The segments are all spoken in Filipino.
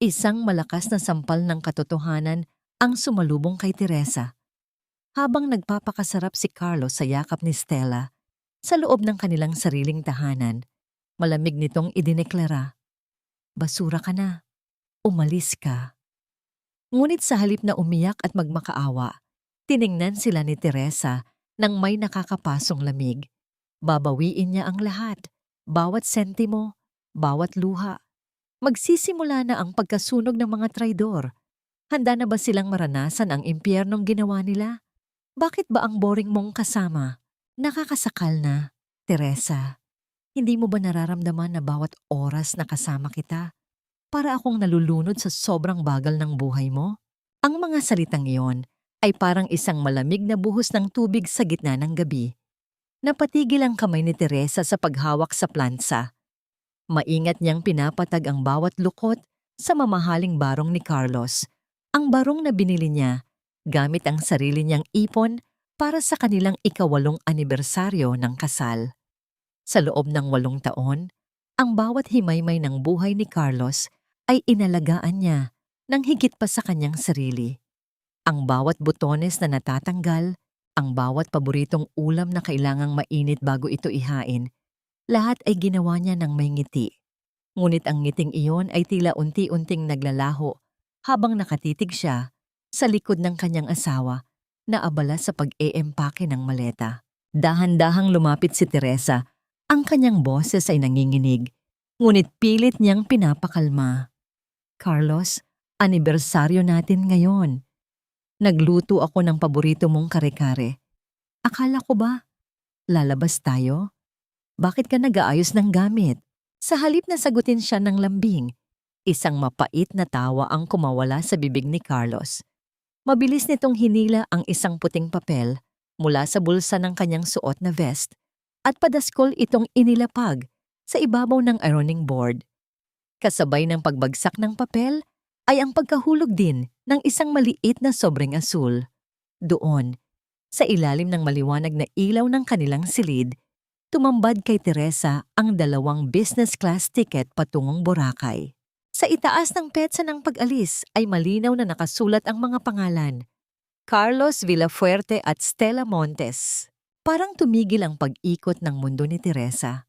Isang malakas na sampal ng katotohanan ang sumalubong kay Teresa. Habang nagpapakasarap si Carlos sa yakap ni Stella, sa loob ng kanilang sariling tahanan, malamig nitong idineklara, "Basura ka na. Umalis ka." Ngunit sa halip na umiyak at magmakaawa, tiningnan sila ni Teresa nang may nakakapasong lamig. Babawiin niya ang lahat, bawat sentimo, bawat luha. Magsisimula na ang pagkasunog ng mga traidor. Handa na ba silang maranasan ang impyernong ginawa nila? Bakit ba ang boring mong kasama? Nakakasakal na, Teresa. Hindi mo ba nararamdaman na bawat oras na kasama kita, para akong nalulunod sa sobrang bagal ng buhay mo? Ang mga salitang iyon ay parang isang malamig na buhos ng tubig sa gitna ng gabi. Napatigil ang kamay ni Teresa sa paghawak sa plansa. Maingat niyang pinapatag ang bawat lukot sa mamahaling barong ni Carlos. Ang barong na binili niya gamit ang sarili niyang ipon para sa kanilang ika-8 anibersaryo ng kasal. Sa loob ng 8 taon, ang bawat himaymay ng buhay ni Carlos ay inalagaan niya ng higit pa sa kanyang sarili. Ang bawat butones na natatanggal, ang bawat paboritong ulam na kailangang mainit bago ito ihain, lahat ay ginawa niya ng may ngiti. Ngunit ang ngiting iyon ay tila unti-unting naglalaho habang nakatitig siya sa likod ng kanyang asawa na abala sa pag-eempake ng maleta. Dahan-dahang lumapit si Teresa. Ang kanyang boses ay nanginginig, ngunit pilit niyang pinapakalma. "Carlos, anibersaryo natin ngayon. Nagluto ako ng paborito mong kare-kare. Akala ko ba, lalabas tayo? Bakit ka nag-aayos ng gamit?" Sa halip na sagutin siya ng lambing, isang mapait na tawa ang kumawala sa bibig ni Carlos. Mabilis nitong hinila ang isang puting papel mula sa bulsa ng kanyang suot na vest at padaskol itong inilapag sa ibabaw ng ironing board. Kasabay ng pagbagsak ng papel ay ang pagkahulog din ng isang maliit na sobreng asul. Doon, sa ilalim ng maliwanag na ilaw ng kanilang silid, tumambad kay Teresa ang 2 business class ticket patungong Boracay. Sa itaas ng petsa ng pag-alis ay malinaw na nakasulat ang mga pangalan, Carlos Villafuerte at Stella Montes. Parang tumigil ang pag-ikot ng mundo ni Teresa.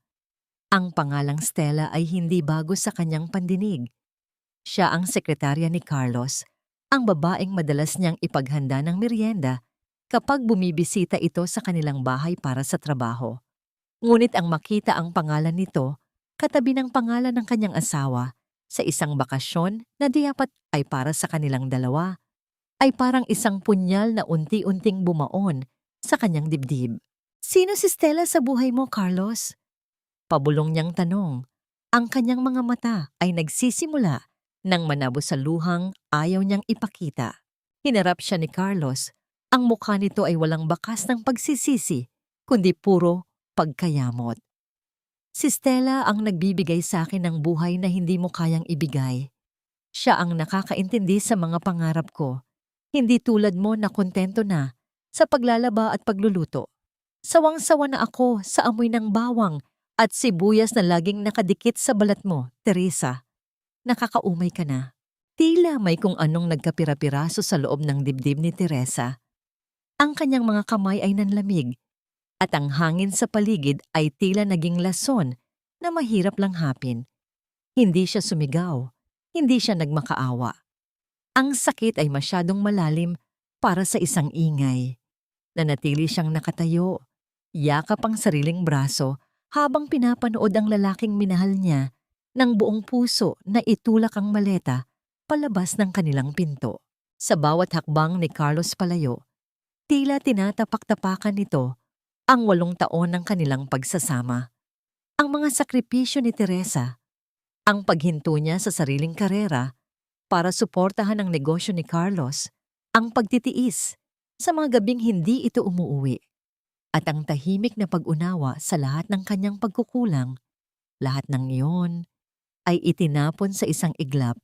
Ang pangalang Stella ay hindi bago sa kanyang pandinig. Siya ang sekretarya ni Carlos, ang babaeng madalas niyang ipaghanda ng merienda kapag bumibisita ito sa kanilang bahay para sa trabaho. Ngunit ang makita ang pangalan nito katabi ng pangalan ng kanyang asawa sa isang bakasyon na diyapat ay para sa kanilang dalawa, ay parang isang punyal na unti-unting bumaon sa kanyang dibdib. "Sino si Stella sa buhay mo, Carlos?" Pabulong niyang tanong. Ang kanyang mga mata ay nagsisimula nang manabo sa luhang ayaw niyang ipakita. Hinarap siya ni Carlos. Ang mukha nito ay walang bakas ng pagsisisi, kundi puro pagkayamot. "Si Stella ang nagbibigay sa akin ng buhay na hindi mo kayang ibigay. Siya ang nakakaintindi sa mga pangarap ko. Hindi tulad mo na kontento na sa paglalaba at pagluluto. Sawang-sawa na ako sa amoy ng bawang at sibuyas na laging nakadikit sa balat mo, Teresa. Nakakaumay ka na." Tila may kung anong nagkapira-piraso sa loob ng dibdib ni Teresa. Ang kanyang mga kamay ay nanlamig, at ang hangin sa paligid ay tila naging lason na mahirap lang hapin. Hindi siya sumigaw, hindi siya nagmakaawa. Ang sakit ay masyadong malalim para sa isang ingay. Nanatili siyang nakatayo, yakap ang sariling braso habang pinapanood ang lalaking minahal niya ng buong puso na itulak ang maleta palabas ng kanilang pinto. Sa bawat hakbang ni Carlos palayo, tila tinatapak-tapakan nito ang 8 taon ng kanilang pagsasama. Ang mga sakripisyo ni Teresa, ang paghinto niya sa sariling karera para suportahan ang negosyo ni Carlos, ang pagtitiis sa mga gabing hindi ito umuuwi, at ang tahimik na pag-unawa sa lahat ng kanyang pagkukulang, lahat ng iyon ay itinapon sa isang iglap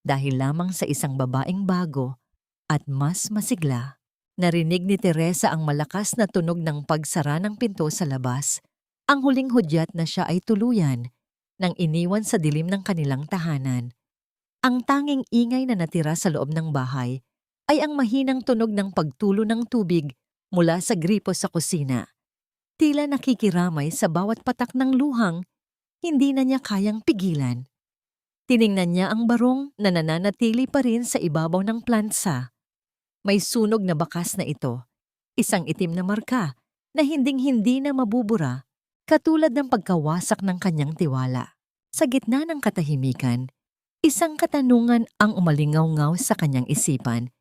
dahil lamang sa isang babaeng bago at mas masigla. Narinig ni Teresa ang malakas na tunog ng pagsara ng pinto sa labas. Ang huling hudyat na siya ay tuluyan nang iniwan sa dilim ng kanilang tahanan. Ang tanging ingay na natira sa loob ng bahay ay ang mahinang tunog ng pagtulo ng tubig mula sa gripo sa kusina. Tila nakikiramay sa bawat patak ng luhang, hindi na niya kayang pigilan. Tiningnan niya ang barong na nananatili pa rin sa ibabaw ng plansa. May sunog na bakas na ito, isang itim na marka na hinding-hindi na mabubura, katulad ng pagkawasak ng kanyang tiwala. Sa gitna ng katahimikan, isang katanungan ang umalingaw-ngaw sa kanyang isipan,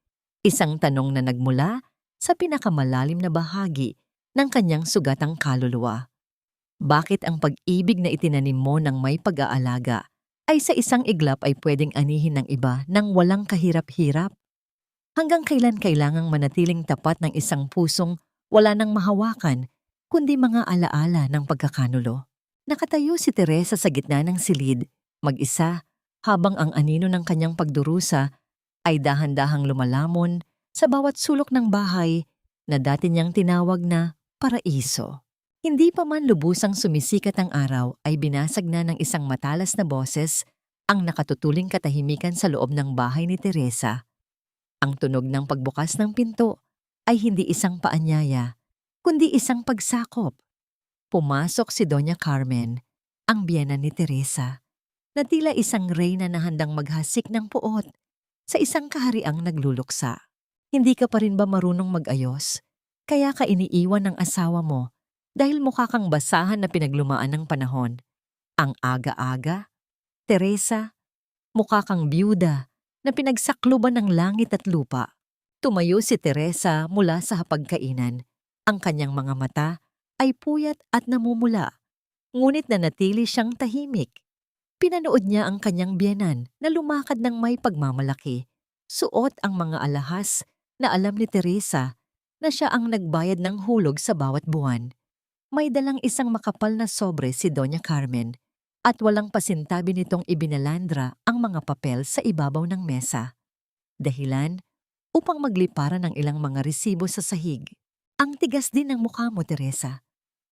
isang tanong na nagmula sa pinakamalalim na bahagi ng kanyang sugatang kaluluwa. Bakit ang pag-ibig na itinanim mo ng may pag-aalaga ay sa isang iglap ay pwedeng anihin ng iba nang walang kahirap-hirap? Hanggang kailan kailangang manatiling tapat ng isang pusong wala nang mahawakan, kundi mga alaala ng pagkakanulo? Nakatayo si Teresa sa gitna ng silid, mag-isa, habang ang anino ng kanyang pagdurusa ay dahan-dahang lumalamon sa bawat sulok ng bahay na dati niyang tinawag na paraiso. Hindi pa man lubusang sumisikat ang araw ay binasag na ng isang matalas na boses ang nakatutuling katahimikan sa loob ng bahay ni Teresa. Ang tunog ng pagbukas ng pinto ay hindi isang paanyaya, kundi isang pagsakop. Pumasok si Doña Carmen, ang biyena ni Teresa, na tila isang reyna na handang maghasik ng puot sa isang kahariang nagluluksa. Hindi ka pa rin ba marunong mag-ayos? Kaya ka iniiwan ng asawa mo dahil mukha kang basahan na pinaglumaan ng panahon. Ang aga-aga, Teresa, mukha kang byuda na pinagsakluban ng langit at lupa. Tumayo si Teresa mula sa hapagkainan. Ang kanyang mga mata ay puyat at namumula, ngunit nanatili siyang tahimik. Pinanood niya ang kanyang biyenan na lumakad ng may pagmamalaki. Suot ang mga alahas na alam ni Teresa na siya ang nagbayad ng hulog sa bawat buwan. May dalang isang makapal na sobre si Doña Carmen at walang pasintabi nitong ibinalandra ang mga papel sa ibabaw ng mesa. Dahilan upang magliparan ng ilang mga resibo sa sahig. Ang tigas din ng mukha mo, Teresa.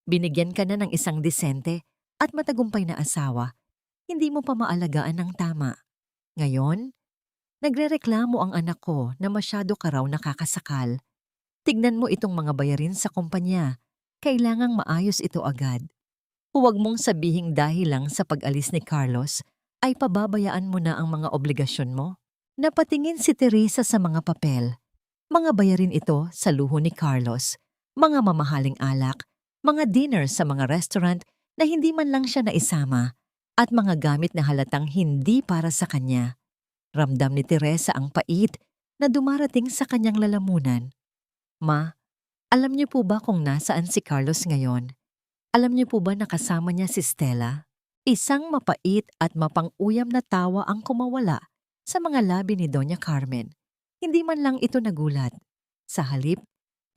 Binigyan ka na ng isang disente at matagumpay na asawa. Hindi mo pa maalagaan ng tama. Ngayon, nagrereklamo ang anak ko na masyado ka raw nakakasakal. Tignan mo itong mga bayarin sa kumpanya. Kailangang maayos ito agad. Huwag mong sabihing dahil lang sa pag-alis ni Carlos ay pababayaan mo na ang mga obligasyon mo. Napatingin si Teresa sa mga papel. Mga bayarin ito sa luho ni Carlos, mga mamahaling alak, mga dinner sa mga restaurant na hindi man lang siya naisama, at mga gamit na halatang hindi para sa kanya. Ramdam ni Teresa ang pait na dumarating sa kanyang lalamunan. Ma, alam niyo po ba kung nasaan si Carlos ngayon? Alam niyo po ba nakasama niya si Stella? Isang mapait at mapang-uyam na tawa ang kumawala sa mga labi ni Doña Carmen. Hindi man lang ito nagulat. Sa halip,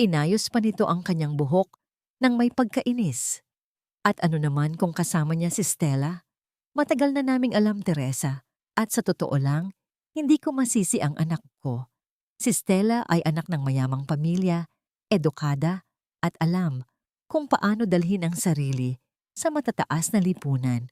inayos pa nito ang kanyang buhok nang may pagkainis. At ano naman kung kasama niya si Stella? Matagal na naming alam, Teresa. At sa totoo lang, hindi ko masisi ang anak ko. Si Stella ay anak ng mayamang pamilya, edukada, at alam kung paano dalhin ang sarili sa matataas na lipunan.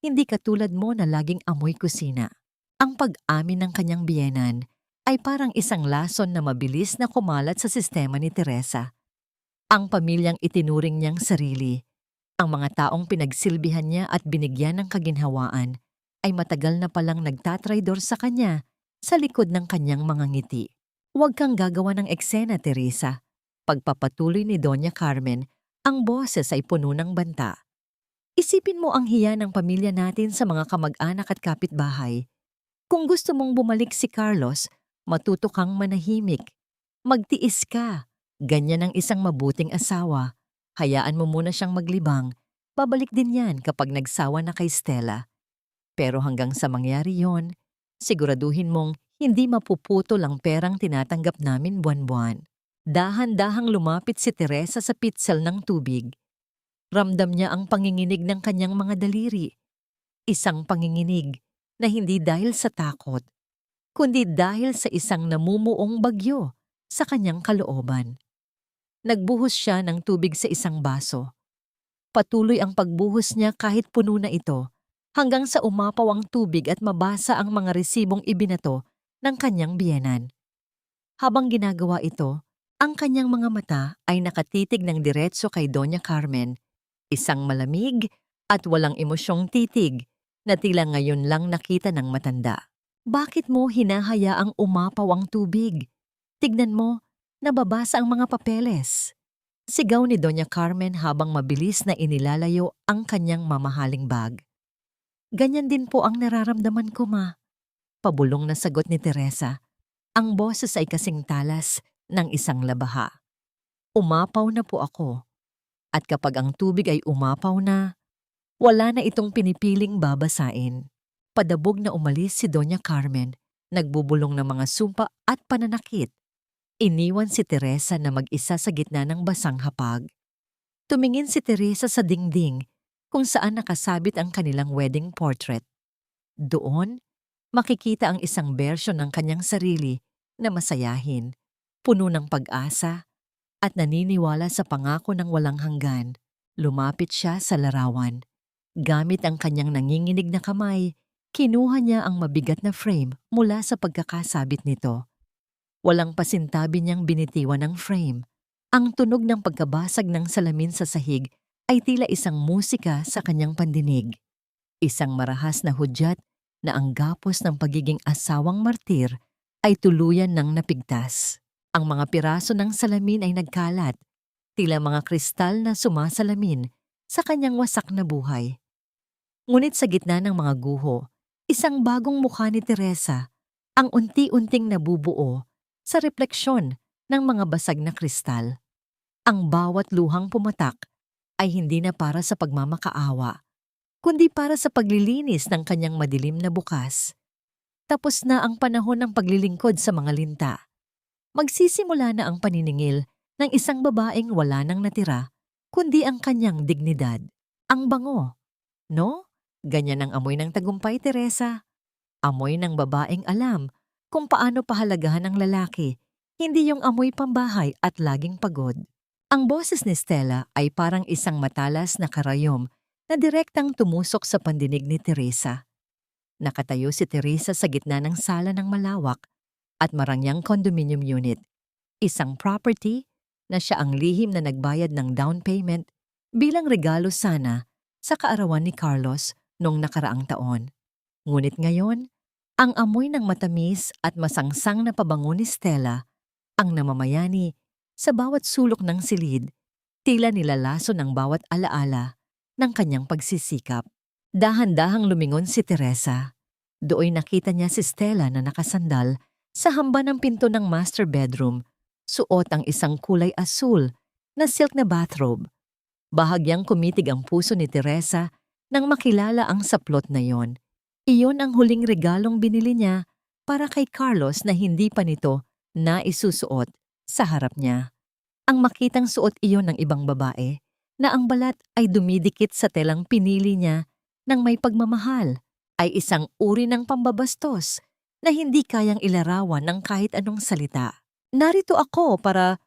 Hindi katulad mo na laging amoy kusina. Ang pag-amin ng kanyang biyenan ay parang isang lason na mabilis na kumalat sa sistema ni Teresa. Ang pamilyang itinuring niyang sarili, ang mga taong pinagsilbihan niya at binigyan ng kaginhawaan, ay matagal na palang nagtatraydor sa kanya sa likod ng kanyang mga ngiti. Huwag kang gagawa ng eksena, Teresa. Pagpapatuloy ni Doña Carmen, ang boses ay puno ng banta. Isipin mo ang hiya ng pamilya natin sa mga kamag-anak at kapitbahay. Kung gusto mong bumalik si Carlos, matuto kang manahimik. Magtiis ka. Ganyan ang isang mabuting asawa. Hayaan mo muna siyang maglibang. Babalik din yan kapag nagsawa na kay Stella. Pero hanggang sa mangyari yon, siguraduhin mong hindi mapuputol ang perang tinatanggap namin buwan-buwan. Dahan-dahang lumapit si Teresa sa pitsel ng tubig. Ramdam niya ang panginginig ng kanyang mga daliri. Isang panginginig na hindi dahil sa takot, kundi dahil sa isang namumuong bagyo sa kanyang kalooban. Nagbuhos siya ng tubig sa isang baso. Patuloy ang pagbuhos niya kahit puno na ito, hanggang sa umapaw ang tubig at mabasa ang mga resibong ibinato ng kanyang biyenan. Habang ginagawa ito, ang kanyang mga mata ay nakatitig ng diretso kay Doña Carmen, isang malamig at walang emosyong titig na tila ngayon lang nakita ng matanda. Bakit mo hinahayaang umapaw ang tubig? Tignan mo, nababasa ang mga papeles. Sigaw ni Doña Carmen habang mabilis na inilalayo ang kanyang mamahaling bag. Ganyan din po ang nararamdaman ko, ma. Pabulong na sagot ni Teresa. Ang boses ay kasing talas ng isang labaha. Umapaw na po ako. At kapag ang tubig ay umapaw na, wala na itong pinipiling babasain. Padabog na umalis si Doña Carmen, nagbubulong ng mga sumpa at pananakit. Iniwan si Teresa na mag-isa sa gitna ng basang hapag. Tumingin si Teresa sa dingding kung saan nakasabit ang kanilang wedding portrait. Doon, makikita ang isang bersyon ng kanyang sarili na masayahin, puno ng pag-asa at naniniwala sa pangako ng walang hanggan. Lumapit siya sa larawan. Gamit ang kanyang nanginginig na kamay, kinuha niya ang mabigat na frame mula sa pagkakasabit nito. Walang pasintabi niyang binitiwan ang frame. Ang tunog ng pagkabasag ng salamin sa sahig ay tila isang musika sa kanyang pandinig. Isang marahas na hudyat na ang gapos ng pagiging asawang martir ay tuluyan ng napigtas. Ang mga piraso ng salamin ay nagkalat, tila mga kristal na sumasalamin sa kanyang wasak na buhay. Ngunit sa gitna ng mga guho, isang bagong mukha ni Teresa ang unti-unting nabubuo sa refleksyon ng mga basag na kristal. Ang bawat luhang pumatak ay hindi na para sa pagmamakaawa, kundi para sa paglilinis ng kanyang madilim na bukas. Tapos na ang panahon ng paglilingkod sa mga linta. Magsisimula na ang paniningil ng isang babaeng wala nang natira, kundi ang kanyang dignidad. Ang bango, no? Ganyan ang amoy ng tagumpay, Teresa. Amoy ng babaeng alam kung paano pahalagahan ang lalaki, hindi yung amoy pambahay at laging pagod. Ang boses ni Stella ay parang isang matalas na karayom na direktang tumusok sa pandinig ni Teresa. Nakatayo si Teresa sa gitna ng sala ng malawak at marangyang condominium unit, isang property na siya ang lihim na nagbayad ng down payment bilang regalo sana sa kaarawan ni Carlos noong nakaraang taon. Ngunit ngayon, ang amoy ng matamis at masangsang na pabango ni Stella ang namamayani sa bawat sulok ng silid, tila nilalaso ng bawat alaala ng kanyang pagsisikap. Dahan-dahang lumingon si Teresa. Doon nakita niya si Stella na nakasandal sa hamba ng pinto ng master bedroom, suot ang isang kulay asul na silk na bathrobe. Bahagyang kumitig ang puso ni Teresa nang makilala ang saplot na yon. Iyon ang huling regalong binili niya para kay Carlos na hindi pa nito na isusuot sa harap niya. Ang makitang suot iyon ng ibang babae na ang balat ay dumidikit sa telang pinili niya ng may pagmamahal ay isang uri ng pambabastos na hindi kayang ilarawan ng kahit anong salita. Narito ako para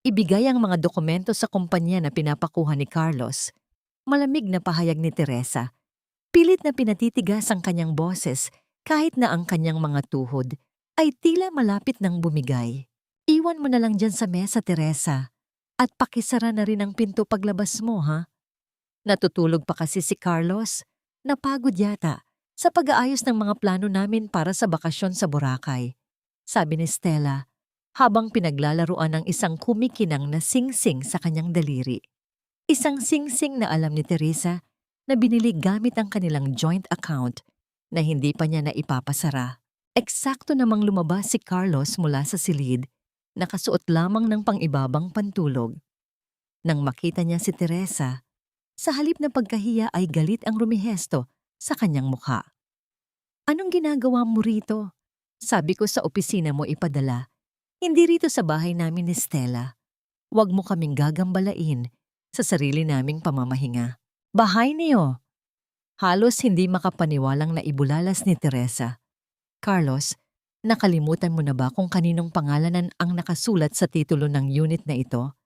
ibigay ang mga dokumento sa kumpanya na pinapakuha ni Carlos. Malamig na pahayag ni Teresa. Pilit na pinatitigas ang kanyang boses kahit na ang kanyang mga tuhod ay tila malapit ng bumigay. Iwan mo na lang dyan sa mesa, Teresa, at pakisara na rin ang pinto paglabas mo, ha? Natutulog pa kasi si Carlos. Napagod yata sa pag-aayos ng mga plano namin para sa bakasyon sa Boracay, sabi ni Stella habang pinaglalaruan ng isang kumikinang na singsing sa kanyang daliri. Isang singsing na alam ni Teresa na binili gamit ang kanilang joint account na hindi pa niya naipapasara. Eksakto namang lumabas si Carlos mula sa silid, nakasuot lamang ng pang-ibabang pantulog. Nang makita niya si Teresa, sa halip na pagkahiya ay galit ang rumihesto sa kanyang mukha. Anong ginagawa mo rito? Sabi ko sa opisina mo ipadala. Hindi rito sa bahay namin ni Stella. Huwag mo kaming gagambalain sa sarili naming pamamahinga. Bahay niyo! Halos hindi makapaniwalang naibulalas ni Teresa. Carlos, nakalimutan mo na ba kung kaninong pangalanan ang nakasulat sa titulo ng unit na ito?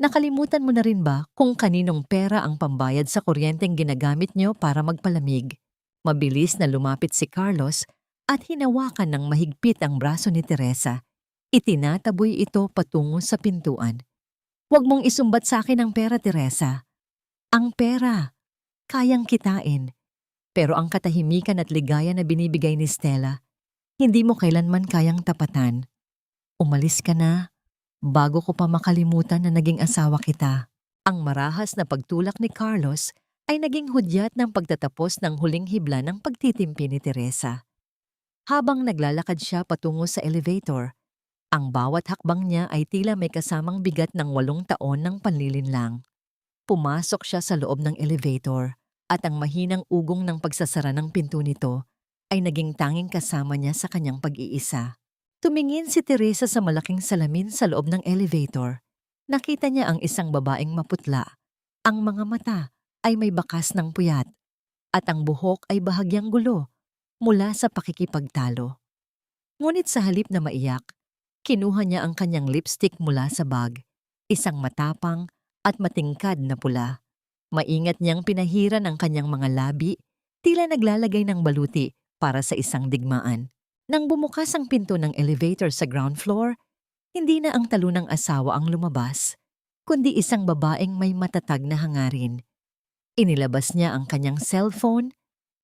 Nakalimutan mo na rin ba kung kaninong pera ang pambayad sa kuryenteng ginagamit niyo para magpalamig? Mabilis na lumapit si Carlos at hinawakan ng mahigpit ang braso ni Teresa. Itinataboy ito patungo sa pintuan. "Huwag mong isumbat sa akin ang pera, Teresa. Ang pera, kayang kitain. Pero ang katahimikan at ligaya na binibigay ni Stella, hindi mo kailanman kayang tapatan. Umalis ka na, bago ko pa makalimutan na naging asawa kita." Ang marahas na pagtulak ni Carlos ay naging hudyat ng pagtatapos ng huling hibla ng pagtitimpi ni Teresa. Habang naglalakad siya patungo sa elevator, ang bawat hakbang niya ay tila may kasamang bigat ng 8 taon ng panlilinlang. Pumasok siya sa loob ng elevator at ang mahinang ugong ng pagsasara ng pinto nito ay naging tanging kasama niya sa kanyang pag-iisa. Tumingin si Teresa sa malaking salamin sa loob ng elevator. Nakita niya ang isang babaeng maputla. Ang mga mata ay may bakas ng puyat at ang buhok ay bahagyang gulo mula sa pakikipagtalo. Ngunit sa halip na maiyak, kinuha niya ang kanyang lipstick mula sa bag, isang matapang at matingkad na pula. Maingat niyang pinahiran ang kanyang mga labi, tila naglalagay ng baluti para sa isang digmaan. Nang bumukas ang pinto ng elevator sa ground floor, hindi na ang talunang asawa ang lumabas, kundi isang babaeng may matatag na hangarin. Inilabas niya ang kanyang cellphone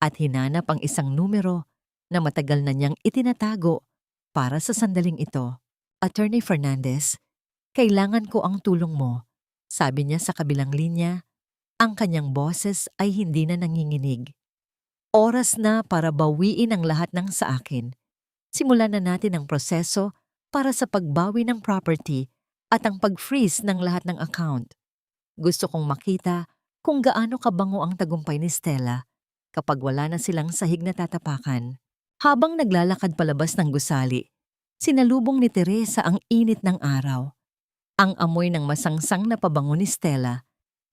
at hinanap ang isang numero na matagal na niyang itinatago para sa sandaling ito. "Attorney Fernandez, kailangan ko ang tulong mo," sabi niya sa kabilang linya. Ang kanyang boses ay hindi na nanginginig. "Oras na para bawiin ang lahat ng sa akin. Simulan na natin ang proseso para sa pagbawi ng property at ang pag-freeze ng lahat ng account. Gusto kong makita kung gaano kabango ang tagumpay ni Stella kapag wala na silang sahig na tatapakan." Habang naglalakad palabas ng gusali, sinalubong ni Teresa ang init ng araw. Ang amoy ng masangsang na pabango ni Stella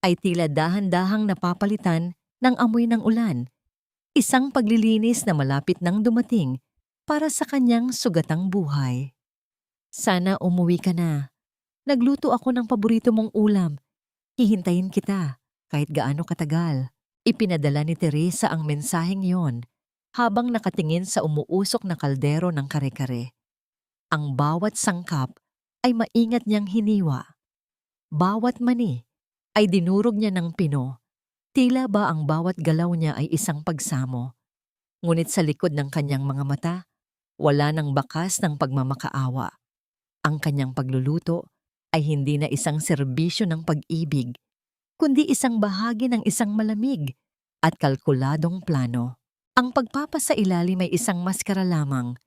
ay tila dahan-dahang napapalitan ng amoy ng ulan, isang paglilinis na malapit nang dumating para sa kanyang sugatang buhay. "Sana umuwi ka na. Nagluto ako ng paborito mong ulam. Hihintayin kita kahit gaano katagal." Ipinadala ni Teresa ang mensaheng yon habang nakatingin sa umuusok na kaldero ng kare-kare. Ang bawat sangkap ay maingat niyang hiniwa. Bawat mani ay dinurog niya ng pino. Tila ba ang bawat galaw niya ay isang pagsamo. Ngunit sa likod ng kanyang mga mata, wala nang bakas ng pagmamakaawa. Ang kanyang pagluluto ay hindi na isang serbisyo ng pag-ibig, kundi isang bahagi ng isang malamig at kalkuladong plano. Ang pagpapasailalim ay isang maskara lamang,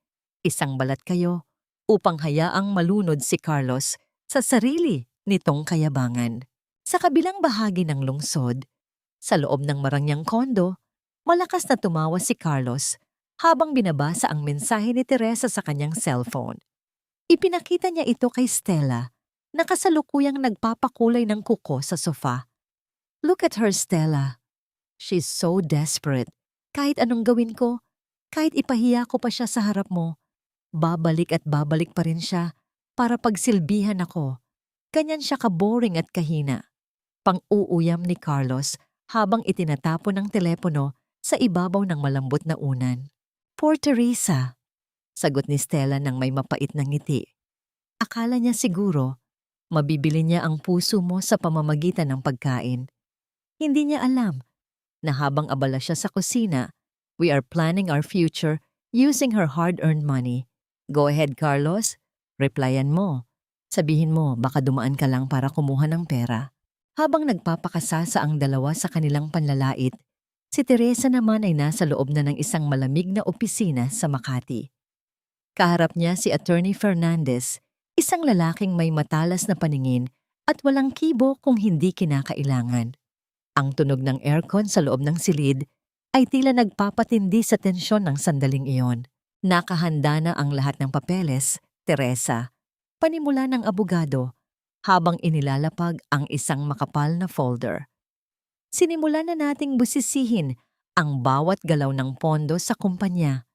isang balat kayo upang hayaang malunod si Carlos sa sarili nitong kayabangan. Sa kabilang bahagi ng lungsod, sa loob ng marangyang kondo, malakas na tumawa si Carlos habang binabasa ang mensahe ni Teresa sa kanyang cellphone. Ipinakita niya ito kay Stella na kasalukuyang nagpapakulay ng kuko sa sofa. "Look at her, Stella. She's so desperate. Kahit anong gawin ko, kahit ipahiya ko pa siya sa harap mo, babalik at babalik pa rin siya para pagsilbihan ako. Ganyan siya ka-boring at kahina." Pang-uuyam ni Carlos habang itinatapon ng telepono sa ibabaw ng malambot na unan. "Poor Teresa," sagot ni Stella nang may mapait na ngiti. Akala niya siguro mabibili niya ang puso mo sa pamamagitan ng pagkain. Hindi niya alam na habang abala siya sa kusina, we are planning our future using her hard-earned money. "Go ahead, Carlos. Replyan mo. Sabihin mo baka dumaan ka lang para kumuha ng pera." Habang nagpapakasasa ang dalawa sa kanilang panlalait, si Teresa naman ay nasa loob na ng isang malamig na opisina sa Makati. Kaharap niya si Attorney Fernandez, isang lalaking may matalas na paningin at walang kibo kung hindi kinakailangan. Ang tunog ng aircon sa loob ng silid ay tila nagpapatindi sa tensyon ng sandaling iyon. Nakahanda na ang lahat ng papeles, Teresa, panimula ng abogado, habang inilalapag ang isang makapal na folder. "Sinimulan na nating busisihin ang bawat galaw ng pondo sa kumpanya.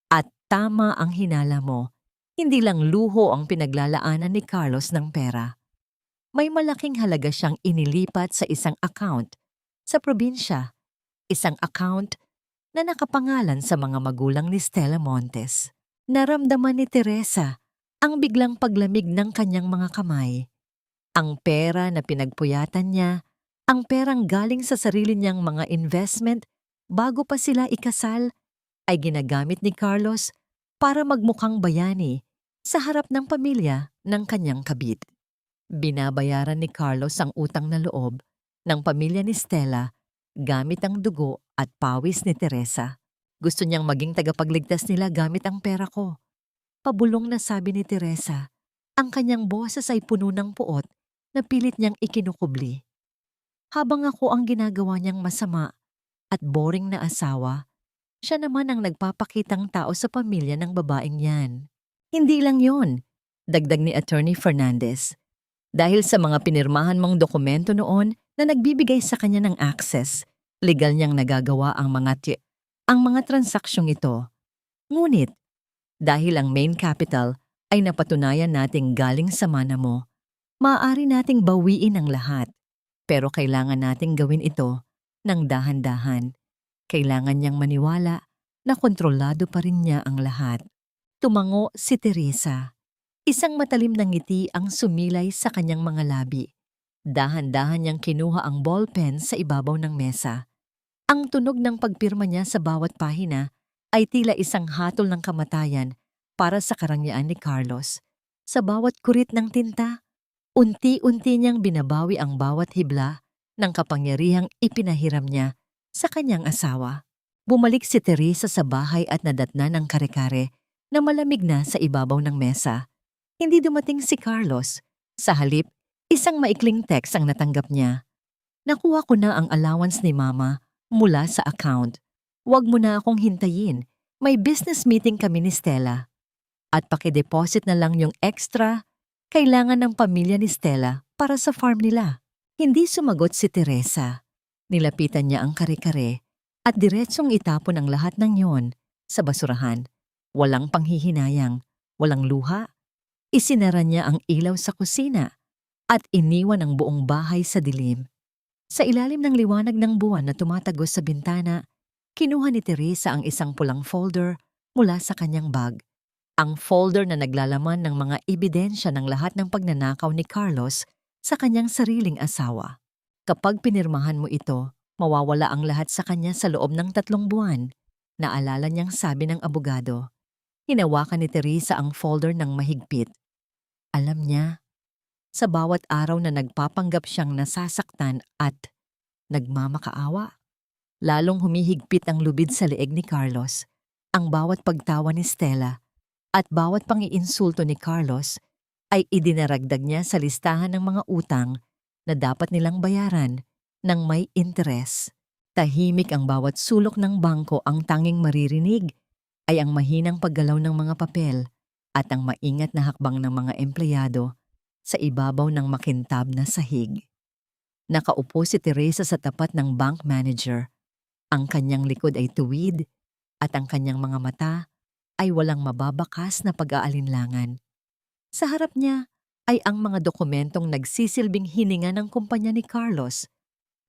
At tama ang hinala mo, hindi lang luho ang pinaglalaanan ni Carlos ng pera. May malaking halaga siyang inilipat sa isang account sa probinsya, isang account na nakapangalan sa mga magulang ni Stella Montes. Naramdaman ni Teresa ang biglang paglamig ng kanyang mga kamay. Ang pera na pinagpuyatan niya, ang perang galing sa sarili niyang mga investment bago pa sila ikasal, ay ginagamit ni Carlos para magmukhang bayani sa harap ng pamilya ng kanyang kabit. Binabayaran ni Carlos ang utang na loob ng pamilya ni Stella gamit ang dugo at pawis ni Teresa. Gusto niyang maging tagapagligtas nila gamit ang pera ko. Pabulong na sabi ni Teresa. Ang kanyang boses ay puno ng puot na pilit niyang ikinukubli. Habang ako ang ginagawa niyang masama at boring na asawa, siya naman ang nagpapakitang tao sa pamilya ng babaeng yan. Hindi lang yon, dagdag ni Attorney Fernandez. Dahil sa mga pinirmahan mong dokumento noon na nagbibigay sa kanya ng access, legal niyang nagagawa ang mga transaksyong ito. Ngunit, dahil ang main capital ay napatunayan nating galing sa mana mo, maaari nating bawiin ang lahat. Pero kailangan nating gawin ito ng dahan-dahan. Kailangan niyang maniwala na kontrolado pa rin niya ang lahat. Tumango si Teresa. Isang matalim na ngiti ang sumilay sa kanyang mga labi. Dahan-dahan niyang kinuha ang ballpen sa ibabaw ng mesa. Ang tunog ng pagpirma niya sa bawat pahina ay tila isang hatol ng kamatayan para sa karangyaan ni Carlos. Sa bawat kurit ng tinta, unti-unti niyang binabawi ang bawat hibla ng kapangyarihang ipinahiram niya sa kanyang asawa. Bumalik si Teresa sa bahay at nadatna ng kare-kare na malamig na sa ibabaw ng mesa. Hindi dumating si Carlos. Sa halip, isang maikling text ang natanggap niya. Nakuha ko na ang allowance ni Mama mula sa account. Huwag mo na akong hintayin. May business meeting kami ni Stella. At pakideposit na lang yung extra kailangan ng pamilya ni Stella para sa farm nila. Hindi sumagot si Teresa. Nilapitan niya ang kare-kare at diretsong itapon ang lahat ng yon sa basurahan. Walang panghihinayang, walang luha. Isinara niya ang ilaw sa kusina at iniwan ang buong bahay sa dilim. Sa ilalim ng liwanag ng buwan na tumatagos sa bintana, kinuha ni Teresa ang isang pulang folder mula sa kanyang bag. Ang folder na naglalaman ng mga ebidensya ng lahat ng pagnanakaw ni Carlos sa kanyang sariling asawa. Kapag pinirmahan mo ito, mawawala ang lahat sa kanya sa loob ng 3 buwan. Naalala niyang sabi ng abogado. Hinawakan ni Teresa ang folder ng mahigpit. Alam niya, sa bawat araw na nagpapanggap siyang nasasaktan at nagmamakaawa, lalong humihigpit ang lubid sa leeg ni Carlos. Ang bawat pagtawa ni Stella at bawat pangiinsulto ni Carlos ay idinaragdag niya sa listahan ng mga utang na dapat nilang bayaran ng may interes. Tahimik ang bawat sulok ng bangko, ang tanging maririnig ay ang mahinang paggalaw ng mga papel at ang maingat na hakbang ng mga empleyado sa ibabaw ng makintab na sahig. Nakaupo si Teresa sa tapat ng bank manager. Ang kanyang likod ay tuwid at ang kanyang mga mata ay walang mababakas na pag-aalinlangan. Sa harap niya ay ang mga dokumentong nagsisilbing hininga ng kumpanya ni Carlos,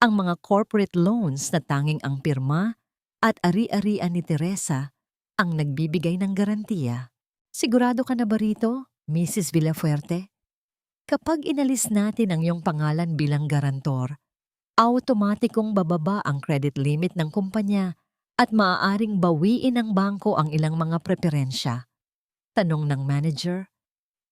ang mga corporate loans na tanging ang pirma at ari-arian ni Teresa ang nagbibigay ng garantiya. Sigurado ka na ba rito, Mrs. Villafuerte? Kapag inalis natin ang iyong pangalan bilang garantor, automatikong bababa ang credit limit ng kumpanya at maaaring bawiin ng bangko ang ilang mga preferensya. Tanong ng manager.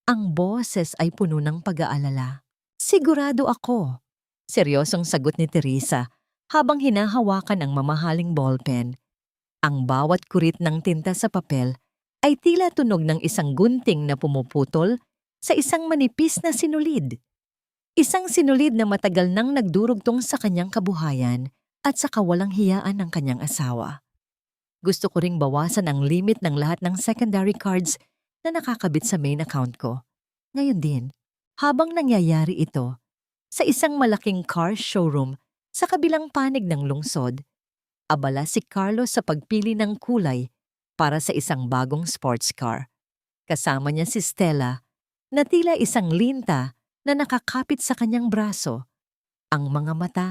Ang boses ay puno ng pag-aalala. Sigurado ako. Seryosong sagot ni Teresa habang hinahawakan ang mamahaling ballpen. Ang bawat kurit ng tinta sa papel ay tila tunog ng isang gunting na pumuputol sa isang manipis na sinulid. Isang sinulid na matagal nang nagdurugtong sa kanyang kabuhayan at sa kawalang hiyaan ng kanyang asawa. Gusto ko ring bawasan ang limit ng lahat ng secondary cards na nakakabit sa main account ko. Ngayon din, habang nangyayari ito, sa isang malaking car showroom sa kabilang panig ng lungsod, abala si Carlos sa pagpili ng kulay para sa isang bagong sports car. Kasama niya si Stella na tila isang linta na nakakapit sa kanyang braso. Ang mga mata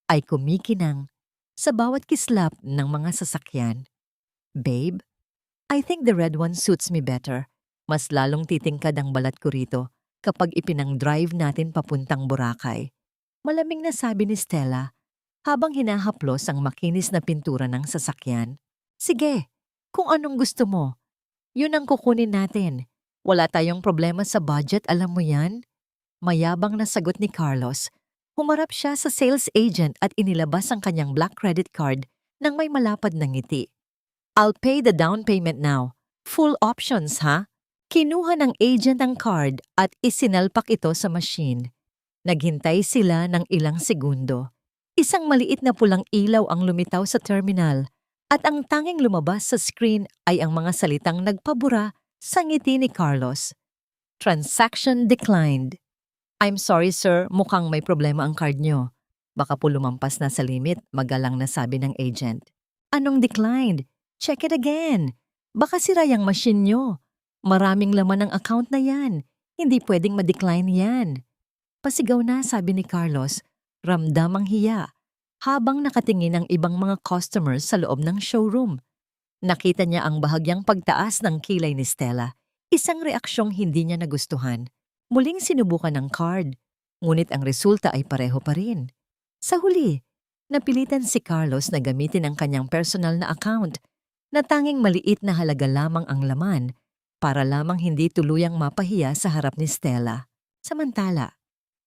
ay kumikinang sa bawat kislap ng mga sasakyan. Babe, I think the red one suits me better. Mas lalong titingkad ang balat ko rito kapag ipinang-drive natin papuntang Boracay. Malamig na sabi ni Stella habang hinahaplos ang makinis na pintura ng sasakyan. Sige, kung anong gusto mo, yun ang kukunin natin. Wala tayong problema sa budget, alam mo yan? Mayabang na sagot ni Carlos. Humarap siya sa sales agent at inilabas ang kanyang black credit card nang may malapad na ngiti. I'll pay the down payment now. Full options, ha? Kinuha ng agent ang card at isinalpak ito sa machine. Naghintay sila ng ilang segundo. Isang maliit na pulang ilaw ang lumitaw sa terminal at ang tanging lumabas sa screen ay ang mga salitang nagpabura sa ngiti ni Carlos. Transaction declined. I'm sorry sir, mukhang may problema ang card nyo. Baka po lumampas na sa limit, magalang na sabi ng agent. Anong declined? Check it again. Baka sira yung machine nyo. Maraming laman ang account na yan. Hindi pwedeng ma-decline yan. Pasigaw na sabi ni Carlos, ramdam ang hiya, habang nakatingin ang ibang mga customers sa loob ng showroom. Nakita niya ang bahagyang pagtaas ng kilay ni Stella, isang reaksyong hindi niya nagustuhan. Muling sinubukan ang card, ngunit ang resulta ay pareho pa rin. Sa huli, napilitan si Carlos na gamitin ang kanyang personal na account na tanging maliit na halaga lamang ang laman para lamang hindi tuluyang mapahiya sa harap ni Stella. Samantala,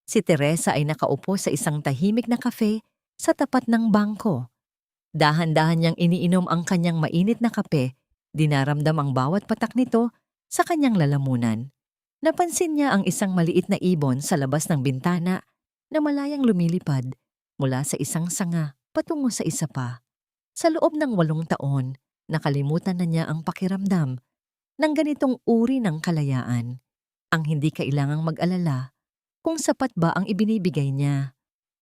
si Teresa ay nakaupo sa isang tahimik na kafe sa tapat ng bangko. Dahan-dahan niyang iniinom ang kanyang mainit na kape, dinaramdam ang bawat patak nito sa kanyang lalamunan. Napansin niya ang isang maliit na ibon sa labas ng bintana na malayang lumilipad mula sa isang sanga patungo sa isa pa. Sa loob ng 8 taon, nakalimutan na niya ang pakiramdam ng ganitong uri ng kalayaan. Ang hindi kailangang mag-alala kung sapat ba ang ibinibigay niya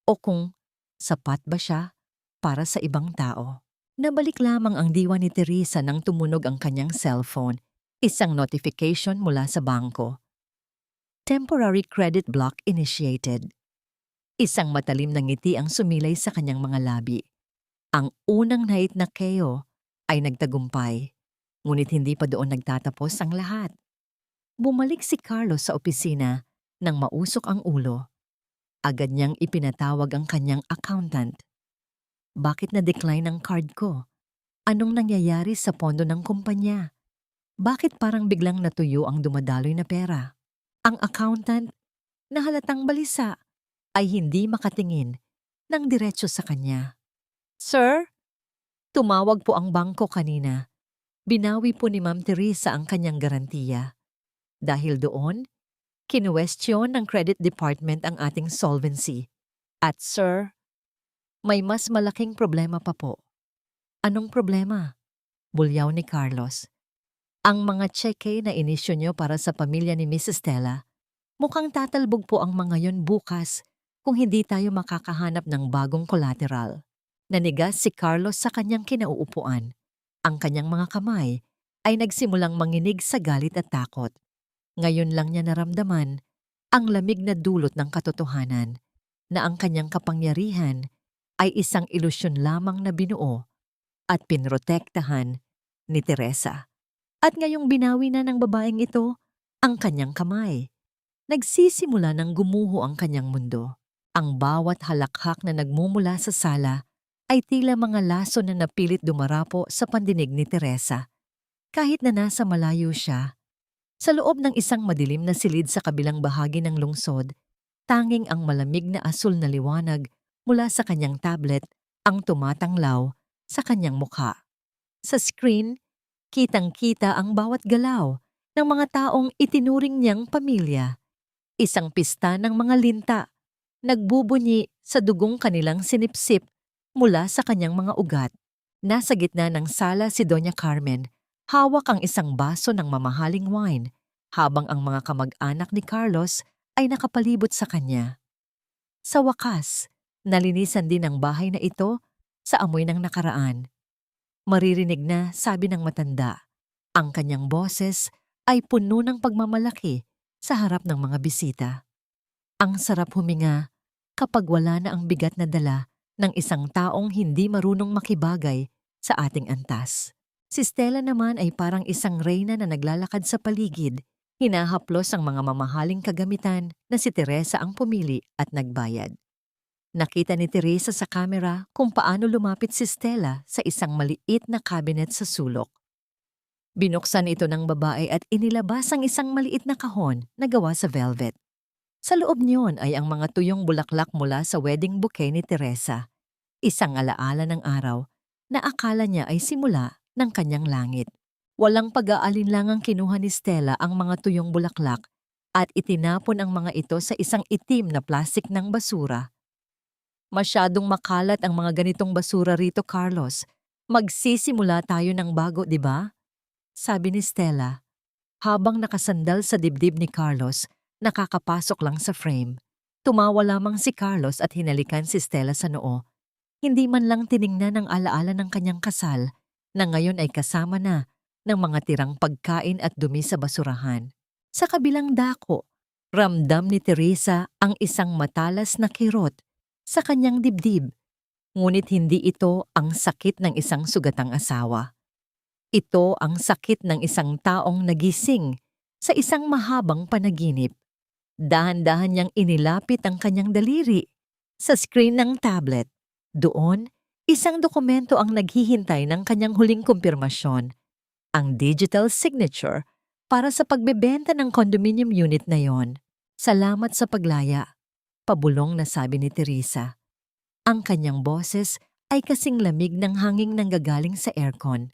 o kung sapat ba siya para sa ibang tao. Nabalik lamang ang diwa ni Teresa nang tumunog ang kanyang cellphone, isang notification mula sa bangko. Temporary credit block initiated. Isang matalim na ngiti ang sumilay sa kanyang mga labi. Ang unang nait na KO ay nagtagumpay, ngunit hindi pa doon nagtatapos ang lahat. Bumalik si Carlos sa opisina nang mausok ang ulo. Agad niyang ipinatawag ang kanyang accountant. Bakit na-decline ang card ko? Anong nangyayari sa pondo ng kumpanya? Bakit parang biglang natuyo ang dumadaloy na pera? Ang accountant, na halatang balisa, ay hindi makatingin ng diretso sa kanya. Sir, tumawag po ang bangko kanina. Binawi po ni Ma'am Teresa ang kanyang garantiya. Dahil doon, kinuwestiyon ng credit department ang ating solvency. At sir, may mas malaking problema pa po. Anong problema? Bulyaw ni Carlos. Ang mga cheque na inisyo nyo para sa pamilya ni Miss Stella, mukhang tatalbog po ang mga yon bukas kung hindi tayo makakahanap ng bagong collateral. Nanigas si Carlos sa kanyang kinauupuan. Ang kanyang mga kamay ay nagsimulang manginig sa galit at takot. Ngayon lang niya naramdaman ang lamig na dulot ng katotohanan na ang kanyang kapangyarihan ay isang ilusyon lamang na binuo at pinrotektahan ni Teresa. At ngayong binawi na ng babaeng ito ang kanyang kamay. Nagsisimula ng gumuho ang kanyang mundo. Ang bawat halakhak na nagmumula sa sala ay tila mga laso na napilit dumarapo sa pandinig ni Teresa. Kahit na nasa malayo siya, sa loob ng isang madilim na silid sa kabilang bahagi ng lungsod, tanging ang malamig na asul na liwanag mula sa kanyang tablet ang tumatanglaw sa kanyang mukha. Sa screen, kitang-kita ang bawat galaw ng mga taong itinuring niyang pamilya. Isang pista ng mga linta, nagbubunyi sa dugong kanilang sinipsip mula sa kanyang mga ugat. Nasa gitna ng sala si Doña Carmen, hawak ang isang baso ng mamahaling wine, habang ang mga kamag-anak ni Carlos ay nakapalibot sa kanya. Sa wakas, nalinisan din ang bahay na ito sa amoy ng nakaraan. Maririnig na sabi ng matanda. Ang kanyang boses ay puno ng pagmamalaki sa harap ng mga bisita. Ang sarap huminga kapag wala na ang bigat na dala ng isang taong hindi marunong makibagay sa ating antas. Si Stella naman ay parang isang reyna na naglalakad sa paligid. Hinahaplos ang mga mamahaling kagamitan na si Teresa ang pumili at nagbayad. Nakita ni Teresa sa kamera kung paano lumapit si Stella sa isang maliit na cabinet sa sulok. Binuksan ito ng babae at inilabas ang isang maliit na kahon na gawa sa velvet. Sa loob niyon ay ang mga tuyong bulaklak mula sa wedding bouquet ni Teresa, isang alaala ng araw na akala niya ay simula ng kanyang langit. Walang pag-aalinlangang kinuha ni Stella ang mga tuyong bulaklak at itinapon ang mga ito sa isang itim na plastik ng basura. Masyadong makalat ang mga ganitong basura rito, Carlos. Magsisimula tayo ng bago, di ba? Sabi ni Stella, habang nakasandal sa dibdib ni Carlos, nakakapasok lang sa frame. Tumawa lamang si Carlos at hinalikan si Stella sa noo. Hindi man lang tiningnan ang alaala ng kanyang kasal na ngayon ay kasama na ng mga tirang pagkain at dumi sa basurahan. Sa kabilang dako, ramdam ni Teresa ang isang matalas na kirot sa kanyang dibdib. Ngunit hindi ito ang sakit ng isang sugatang asawa. Ito ang sakit ng isang taong nagising sa isang mahabang panaginip. Dahan-dahan niyang inilapit ang kanyang daliri sa screen ng tablet. Doon, isang dokumento ang naghihintay ng kanyang huling kumpirmasyon, ang digital signature para sa pagbebenta ng condominium unit na yon. Salamat sa paglaya, pabulong na sabi ni Teresa. Ang kanyang boses ay kasing lamig ng hanging nanggagaling sa aircon.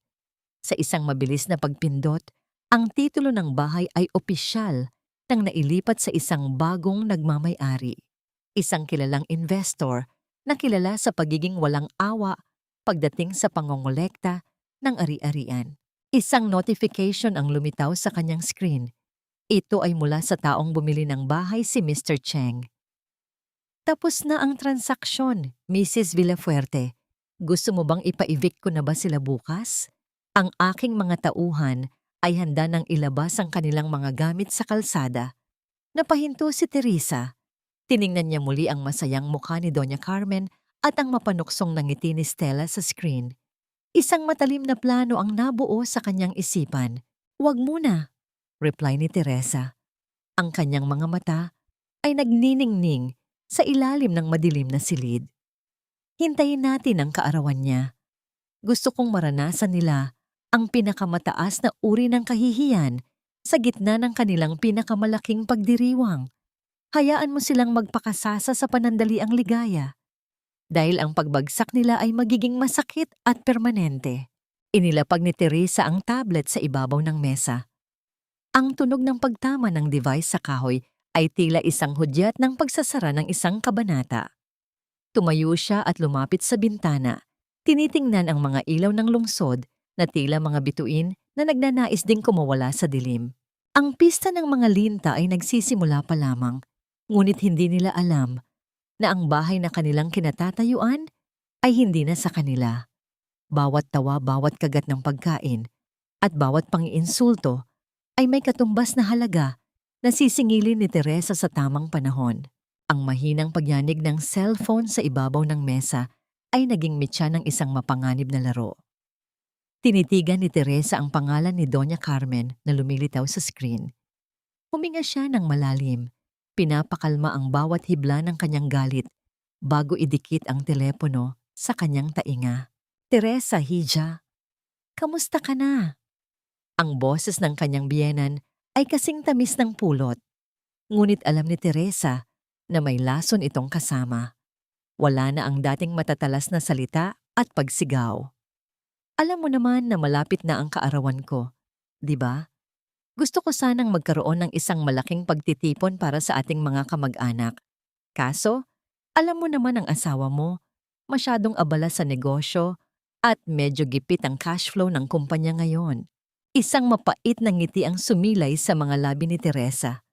Sa isang mabilis na pagpindot, ang titulo ng bahay ay opisyal nang nailipat sa isang bagong nagmamay-ari. Isang kilalang investor na kilala sa pagiging walang awa pagdating sa pangongolekta ng ari-arian. Isang notification ang lumitaw sa kanyang screen. Ito ay mula sa taong bumili ng bahay, si Mr. Cheng. Tapos na ang transaksyon, Mrs. Villafuerte. Gusto mo bang ipa-evict ko na ba sila bukas? Ang aking mga tauhan ay handa nang ilabas ang kanilang mga gamit sa kalsada. Napahinto si Teresa. Tiningnan niya muli ang masayang mukha ni Doña Carmen at ang mapanuksong na ngiti ni Stella sa screen. Isang matalim na plano ang nabuo sa kanyang isipan. "Huwag muna," reply ni Teresa. Ang kanyang mga mata ay nagniningning sa ilalim ng madilim na silid. Hintayin natin ang kaarawan niya. Gusto kong maranasan nila ang pinakamataas na uri ng kahihiyan sa gitna ng kanilang pinakamalaking pagdiriwang. Hayaan mo silang magpakasasa sa panandaliang ligaya. Dahil ang pagbagsak nila ay magiging masakit at permanente. Inilapag ni Teresa ang tablet sa ibabaw ng mesa. Ang tunog ng pagtama ng device sa kahoy ay tila isang hudyat ng pagsasara ng isang kabanata. Tumayo siya at lumapit sa bintana. Tinitingnan ang mga ilaw ng lungsod na tila mga bituin na nagnanais ding kumawala sa dilim. Ang pista ng mga linta ay nagsisimula pa lamang, ngunit hindi nila alam na ang bahay na kanilang kinatatayuan ay hindi na sa kanila. Bawat tawa, bawat kagat ng pagkain, at bawat pang-iinsulto ay may katumbas na halaga na sisingilin ni Teresa sa tamang panahon. Ang mahinang pagyanig ng cellphone sa ibabaw ng mesa ay naging mitya ng isang mapanganib na laro. Tinitigan ni Teresa ang pangalan ni Doña Carmen na lumilitaw sa screen. Huminga siya ng malalim. Pinapakalma ang bawat hibla ng kanyang galit bago idikit ang telepono sa kanyang tainga. "Teresa, hija, kamusta ka na?" Ang boses ng kanyang biyenan ay kasing tamis ng pulot. Ngunit alam ni Teresa na may lason itong kasama. Wala na ang dating matatalas na salita at pagsigaw. "Alam mo naman na malapit na ang kaarawan ko, di ba? Gusto ko sanang magkaroon ng isang malaking pagtitipon para sa ating mga kamag-anak. Kaso, alam mo naman ang asawa mo, masyadong abala sa negosyo at medyo gipit ang cash flow ng kumpanya ngayon." Isang mapait na ngiti ang sumilay sa mga labi ni Teresa.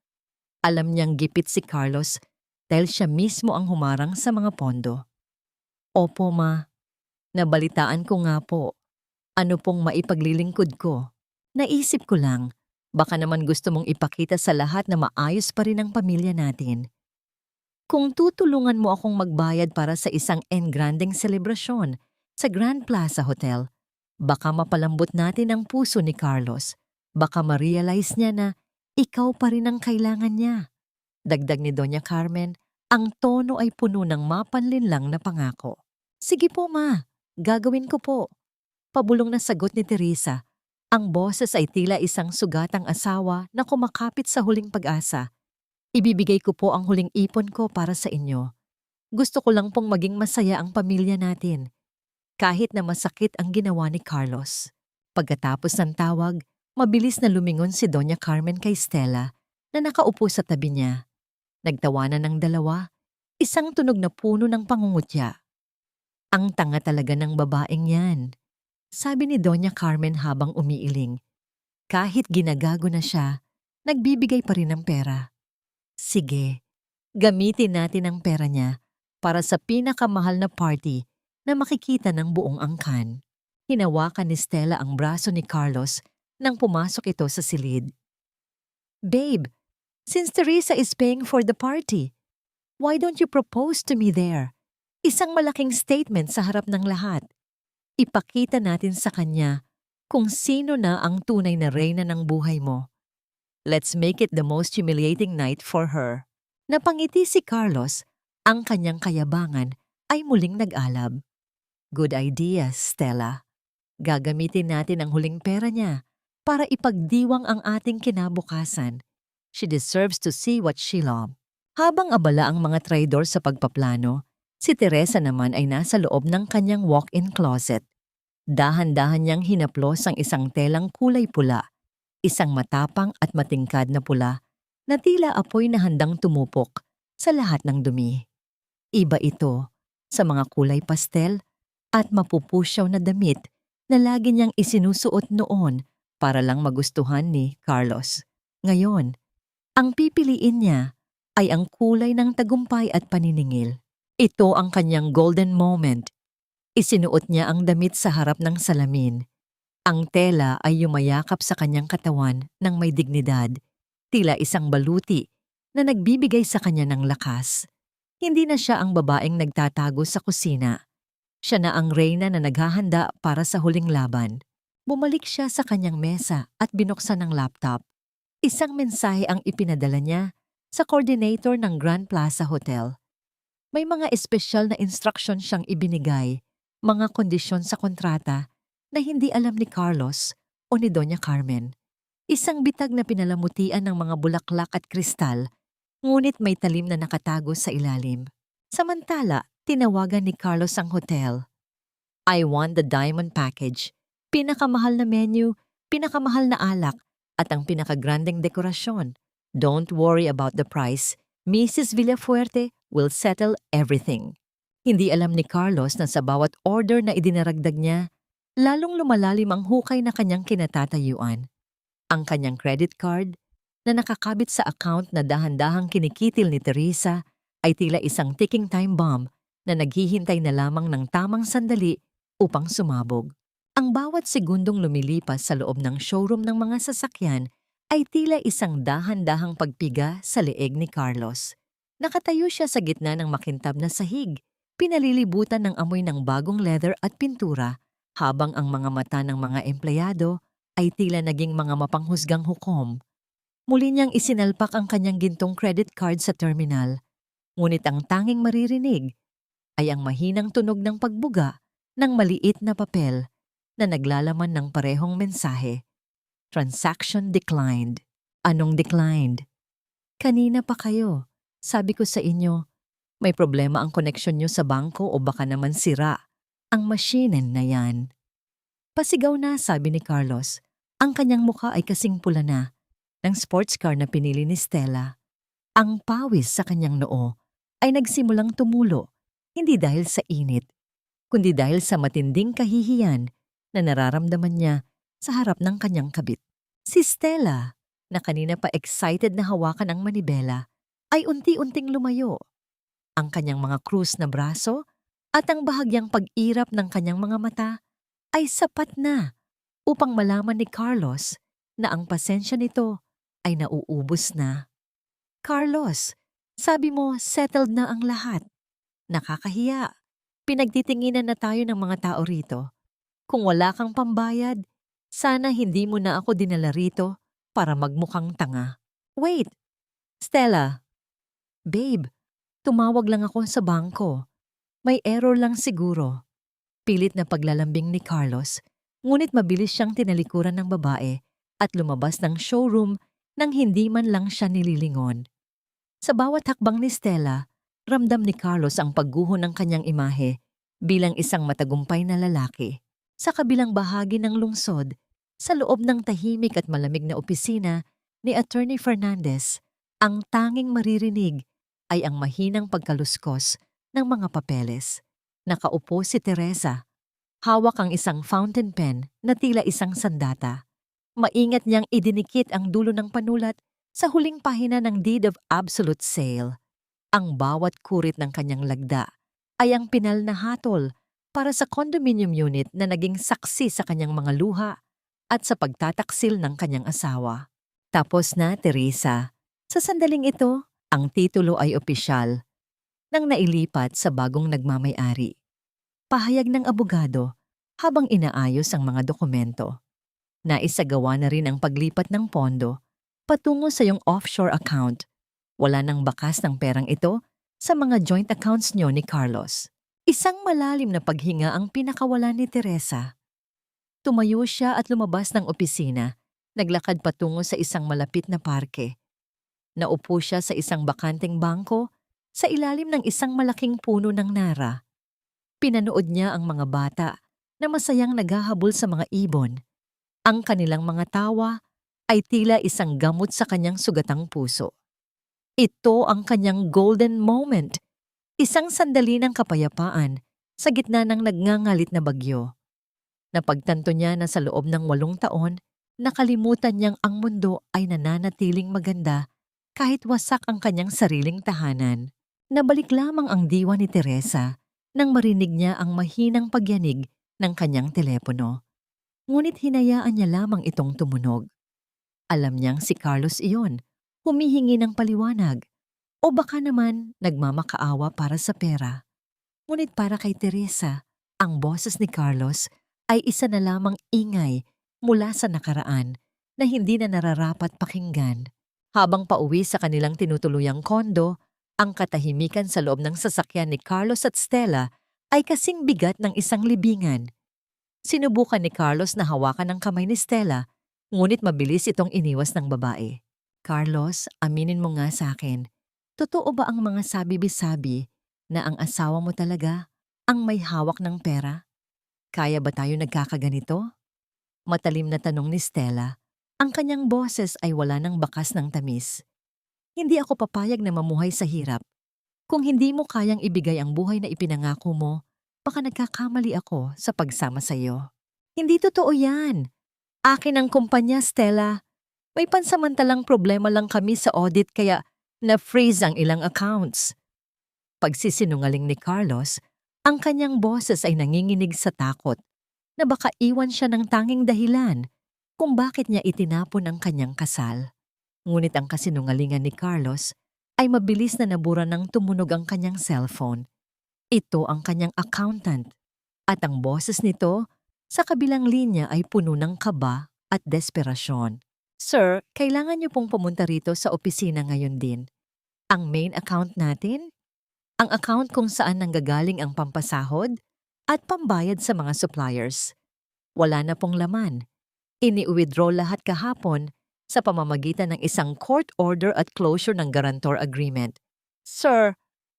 Alam niyang gipit si Carlos dahil siya mismo ang humarang sa mga pondo. "Opo, ma. Nabalitaan ko nga po. Ano pong maipaglilingkod ko? Naisip ko lang, baka naman gusto mong ipakita sa lahat na maayos pa rin ang pamilya natin." Kung tutulungan mo akong magbayad para sa isang engrandeng selebrasyon sa Grand Plaza Hotel, baka mapalambot natin ang puso ni Carlos. Baka ma-realize niya na ikaw pa rin ang kailangan niya. Dagdag ni Doña Carmen, ang tono ay puno ng mapanlinlang na pangako. Sige po ma, gagawin ko po. Pabulong na sagot ni Teresa. Ang boses ay tila isang sugatang asawa na kumakapit sa huling pag-asa. Ibibigay ko po ang huling ipon ko para sa inyo. Gusto ko lang pong maging masaya ang pamilya natin. Kahit na masakit ang ginawa ni Carlos. Pagkatapos ng tawag, mabilis na lumingon si Doña Carmen kay Stella na nakaupo sa tabi niya. Nagtawanan ng dalawa, isang tunog na puno ng pangungutya. Ang tanga talaga ng babaeng yan, sabi ni Doña Carmen habang umiiling. Kahit ginagago na siya, nagbibigay pa rin ng pera. Sige, gamitin natin ang pera niya para sa pinakamahal na party na makikita ng buong angkan. Hinawakan ni Stella ang braso ni Carlos nang pumasok ito sa silid. Babe, since Teresa is paying for the party, why don't you propose to me there? Isang malaking statement sa harap ng lahat. Ipakita natin sa kanya kung sino na ang tunay na reyna ng buhay mo. Let's make it the most humiliating night for her. Napangiti si Carlos, ang kanyang kayabangan ay muling nag-alab. Good idea, Stella. Gagamitin natin ang huling pera niya para ipagdiwang ang ating kinabukasan. She deserves to see what she loves. Habang abala ang mga traidor sa pagpaplano, si Teresa naman ay nasa loob ng kanyang walk-in closet. Dahan-dahan niyang hinaplos ang isang telang kulay pula, isang matapang at matingkad na pula na tila apoy na handang tumupok sa lahat ng dumi. Iba ito sa mga kulay pastel at mapupusyaw na damit na lagi niyang isinusuot noon para lang magustuhan ni Carlos. Ngayon, ang pipiliin niya ay ang kulay ng tagumpay at paniningil. Ito ang kanyang golden moment. Isinuot niya ang damit sa harap ng salamin. Ang tela ay yumayakap sa kanyang katawan ng may dignidad, tila isang baluti na nagbibigay sa kanya ng lakas. Hindi na siya ang babaeng nagtatago sa kusina. Siya na ang reyna na naghahanda para sa huling laban. Bumalik siya sa kanyang mesa at binuksan ang laptop. Isang mensahe ang ipinadala niya sa coordinator ng Grand Plaza Hotel. May mga espesyal na instruction siyang ibinigay, mga kondisyon sa kontrata na hindi alam ni Carlos o ni Doña Carmen. Isang bitag na pinalamutian ng mga bulaklak at kristal, ngunit may talim na nakatago sa ilalim. Samantala, tinawagan ni Carlos ang hotel. I want the diamond package, pinakamahal na menu, pinakamahal na alak, at ang pinakagrandeng dekorasyon. Don't worry about the price. Mrs. Villafuerte will settle everything. Hindi alam ni Carlos na sa bawat order na idinaragdag niya, lalong lumalalim ang hukay na kanyang kinatatayuan. Ang kanyang credit card na nakakabit sa account na dahan-dahang kinikitil ni Teresa ay tila isang ticking time bomb na naghihintay na lamang ng tamang sandali upang sumabog. Ang bawat segundong lumilipas sa loob ng showroom ng mga sasakyan ay tila isang dahan-dahang pagpiga sa leeg ni Carlos. Nakatayo siya sa gitna ng makintab na sahig, pinalilibutan ng amoy ng bagong leather at pintura, habang ang mga mata ng mga empleyado ay tila naging mga mapanghusgang hukom. Muli niyang isinalpak ang kanyang gintong credit card sa terminal, ngunit ang tanging maririnig ay ang mahinang tunog ng pagbuga ng maliit na papel na naglalaman ng parehong mensahe. Transaction declined. Anong declined? Kanina pa kayo. Sabi ko sa inyo, may problema ang koneksyon niyo sa bangko o baka naman sira ang machine na yan. Pasigaw na, sabi ni Carlos. Ang kanyang mukha ay kasing pula na ng sports car na pinili ni Stella. Ang pawis sa kanyang noo ay nagsimulang tumulo, hindi dahil sa init, kundi dahil sa matinding kahihiyan na nararamdaman niya sa harap ng kanyang kabit. Si Stella, na kanina pa excited na hawakan ang manibela, ay unti-unting lumayo. Ang kanyang mga krus na braso at ang bahagyang pag-irap ng kanyang mga mata ay sapat na upang malaman ni Carlos na ang pasensya nito ay nauubos na. Carlos, Sabi mo, settled na ang lahat. Nakakahiya. Pinagtitinginan na tayo ng mga tao rito. Kung wala kang pambayad, sana hindi mo na ako dinala rito para magmukhang tanga. Wait, Stella. Babe, tumawag lang ako sa bangko. May error lang siguro. Pilit na paglalambing ni Carlos, ngunit mabilis siyang tinalikuran ng babae at lumabas ng showroom nang hindi man lang siya nililingon. Sa bawat hakbang ni Stella, ramdam ni Carlos ang pagguho ng kanyang imahe bilang isang matagumpay na lalaki. Sa kabilang bahagi ng lungsod, sa loob ng tahimik at malamig na opisina ni Attorney Fernandez, ang tanging maririnig ay ang mahinang pagkaluskos ng mga papeles. Nakaupo si Teresa. Hawak ang isang fountain pen na tila isang sandata. Maingat niyang idinikit ang dulo ng panulat sa huling pahina ng Deed of Absolute Sale. Ang bawat kurit ng kanyang lagda ay ang pinal na hatol para sa condominium unit na naging saksi sa kanyang mga luha at sa pagtataksil ng kanyang asawa. Tapos na, Teresa. Sa sandaling ito, ang titulo ay opisyal nang nailipat sa bagong nagmamay-ari. Pahayag ng abogado habang inaayos ang mga dokumento. Naisagawa na rin ang paglipat ng pondo patungo sa iyong offshore account. Wala nang bakas ng perang ito sa mga joint accounts niyo ni Carlos. Isang malalim na paghinga ang pinakawala ni Teresa. Tumayo siya at lumabas ng opisina, naglakad patungo sa isang malapit na parke. Naupo siya sa isang bakanteng bangko sa ilalim ng isang malaking puno ng nara. Pinanood niya ang mga bata na masayang naghahabol sa mga ibon. Ang kanilang mga tawa ay tila isang gamot sa kanyang sugatang puso. Ito ang kanyang golden moment, isang sandali ng kapayapaan sa gitna ng nagngangalit na bagyo. Napagtanto niya na sa loob ng 8 taon, nakalimutan niyang ang mundo ay nananatiling maganda kahit wasak ang kanyang sariling tahanan. Nabalik lamang ang diwa ni Teresa nang marinig niya ang mahinang pagyanig ng kanyang telepono. Ngunit hinayaan niya lamang itong tumunog. Alam niyang si Carlos iyon, humihingi ng paliwanag, o baka naman nagmamakaawa para sa pera. Ngunit para kay Teresa, ang boses ni Carlos ay isa na lamang ingay mula sa nakaraan na hindi na nararapat pakinggan. Habang pauwi sa kanilang tinutuluyang kondo, ang katahimikan sa loob ng sasakyan ni Carlos at Stella ay kasing bigat ng isang libingan. Sinubukan ni Carlos na hawakan ang kamay ni Stella, ngunit mabilis itong iniwas ng babae. Carlos, aminin mo nga sa akin, totoo ba ang mga sabi-bisabi na ang asawa mo talaga ang may hawak ng pera? Kaya ba tayo nagkakaganito? Matalim na tanong ni Stella. Ang kanyang boses ay wala ng bakas ng tamis. Hindi ako papayag na mamuhay sa hirap. Kung hindi mo kayang ibigay ang buhay na ipinangako mo, baka nagkakamali ako sa pagsama sa iyo. Hindi totoo yan. Akin ang kumpanya, Stella. May pansamantalang problema lang kami sa audit kaya na-freeze ang ilang accounts. Pagsisinungaling ni Carlos, ang kanyang boses ay nanginginig sa takot na baka iwan siya ng tanging dahilan kung bakit niya itinapon ang kanyang kasal. Ngunit ang kasinungalingan ni Carlos ay mabilis na nabura ng tumunog ang kanyang cellphone. Ito ang kanyang accountant at ang boses nito sa kabilang linya ay puno ng kaba at desperasyon. Sir, kailangan niyo pong pumunta rito sa opisina ngayon din. Ang main account natin? Ang account kung saan nanggagaling ang pampasahod at pambayad sa mga suppliers. Wala na pong laman. Ini-withdraw lahat kahapon sa pamamagitan ng isang court order at closure ng guarantor agreement. Sir,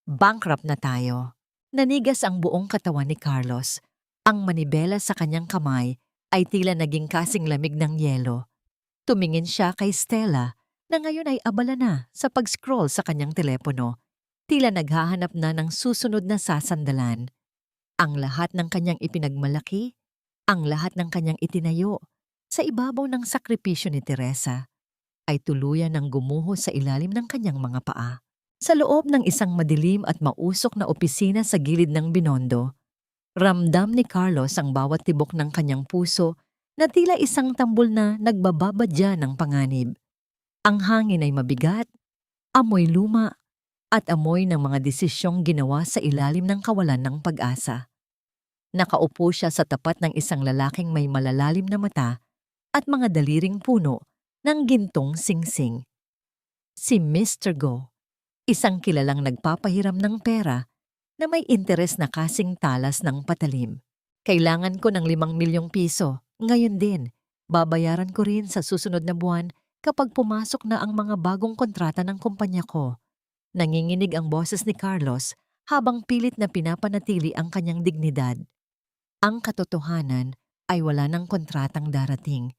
bankrupt na tayo. Nanigas ang buong katawan ni Carlos. Ang manibela sa kanyang kamay ay tila naging kasing lamig ng yelo. Tumingin siya kay Stella na ngayon ay abala na sa pag-scroll sa kanyang telepono. Tila naghahanap na ng susunod na sasandalan. Ang lahat ng kanyang ipinagmalaki, ang lahat ng kanyang itinayo sa ibabaw ng sakripisyo ni Teresa ay tuluyan ng gumuho sa ilalim ng kanyang mga paa. Sa loob ng isang madilim at mausok na opisina sa gilid ng Binondo, ramdam ni Carlos ang bawat tibok ng kanyang puso na tila isang tambol na nagbababadya ng panganib. Ang hangin ay mabigat, amoy luma, at amoy ng mga desisyong ginawa sa ilalim ng kawalan ng pag-asa. Nakaupo siya sa tapat ng isang lalaking may malalalim na mata at mga daliring puno ng gintong singsing. Si Mr. Go, isang kilalang nagpapahiram ng pera na may interes na kasing talas ng patalim. Kailangan ko ng 5 milyong piso. Ngayon din, babayaran ko rin sa susunod na buwan kapag pumasok na ang mga bagong kontrata ng kumpanya ko. Nanginginig ang boses ni Carlos habang pilit na pinapanatili ang kanyang dignidad. Ang katotohanan ay wala ng kontratang darating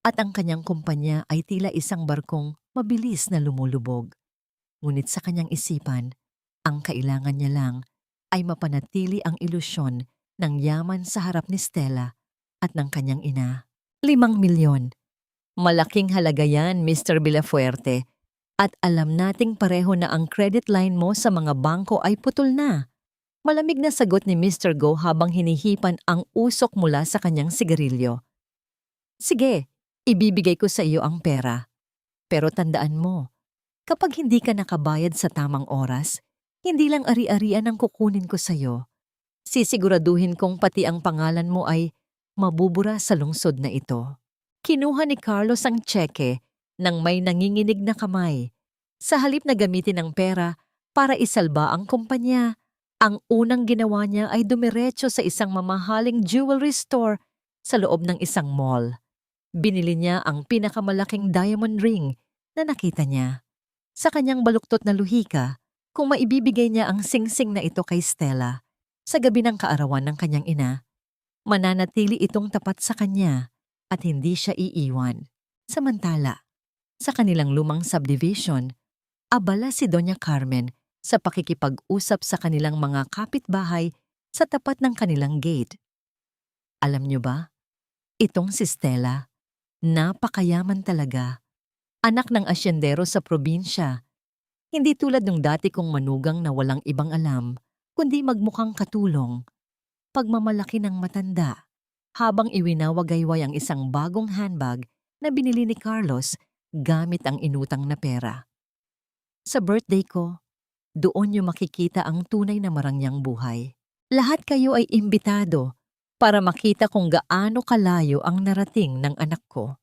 at ang kanyang kumpanya ay tila isang barkong mabilis na lumulubog. Ngunit sa kanyang isipan, ang kailangan niya lang ay mapanatili ang ilusyon ng yaman sa harap ni Stella at ng kanyang ina. 5 milyon. Malaking halaga yan, Mr. Villafuerte. At alam nating pareho na ang credit line mo sa mga bangko ay putol na. Malamig na sagot ni Mr. Go habang hinihipan ang usok mula sa kanyang sigarilyo. Sige, ibibigay ko sa iyo ang pera. Pero tandaan mo, kapag hindi ka nakabayad sa tamang oras, hindi lang ari-arian ang kukunin ko sa iyo. Sisiguraduhin kong pati ang pangalan mo ay mabubura sa lungsod na ito. Kinuha ni Carlos ang tseke nang may nanginginig na kamay. Sa halip na gamitin ang pera para isalba ang kumpanya, ang unang ginawa niya ay dumiretso sa isang mamahaling jewelry store sa loob ng isang mall. Binili niya ang pinakamalaking diamond ring na nakita niya. Sa kanyang baluktot na luhika, kung maibibigay niya ang singsing na ito kay Stella sa gabi ng kaarawan ng kanyang ina, mananatili itong tapat sa kanya at hindi siya iiwan. Samantala, sa kanilang lumang subdivision, abala si Doña Carmen sa pakikipag-usap sa kanilang mga kapitbahay sa tapat ng kanilang gate. Alam niyo ba, itong si Stella, napakayaman talaga. Anak ng asyendero sa probinsya. Hindi tulad nung dati kong manugang na walang ibang alam, kundi magmukhang katulong. Pagmamalaki ng matanda, habang iwinawagayway ang isang bagong handbag na binili ni Carlos gamit ang inutang na pera. Sa birthday ko, doon niyo makikita ang tunay na marangyang buhay. Lahat kayo ay imbitado para makita kung gaano kalayo ang narating ng anak ko.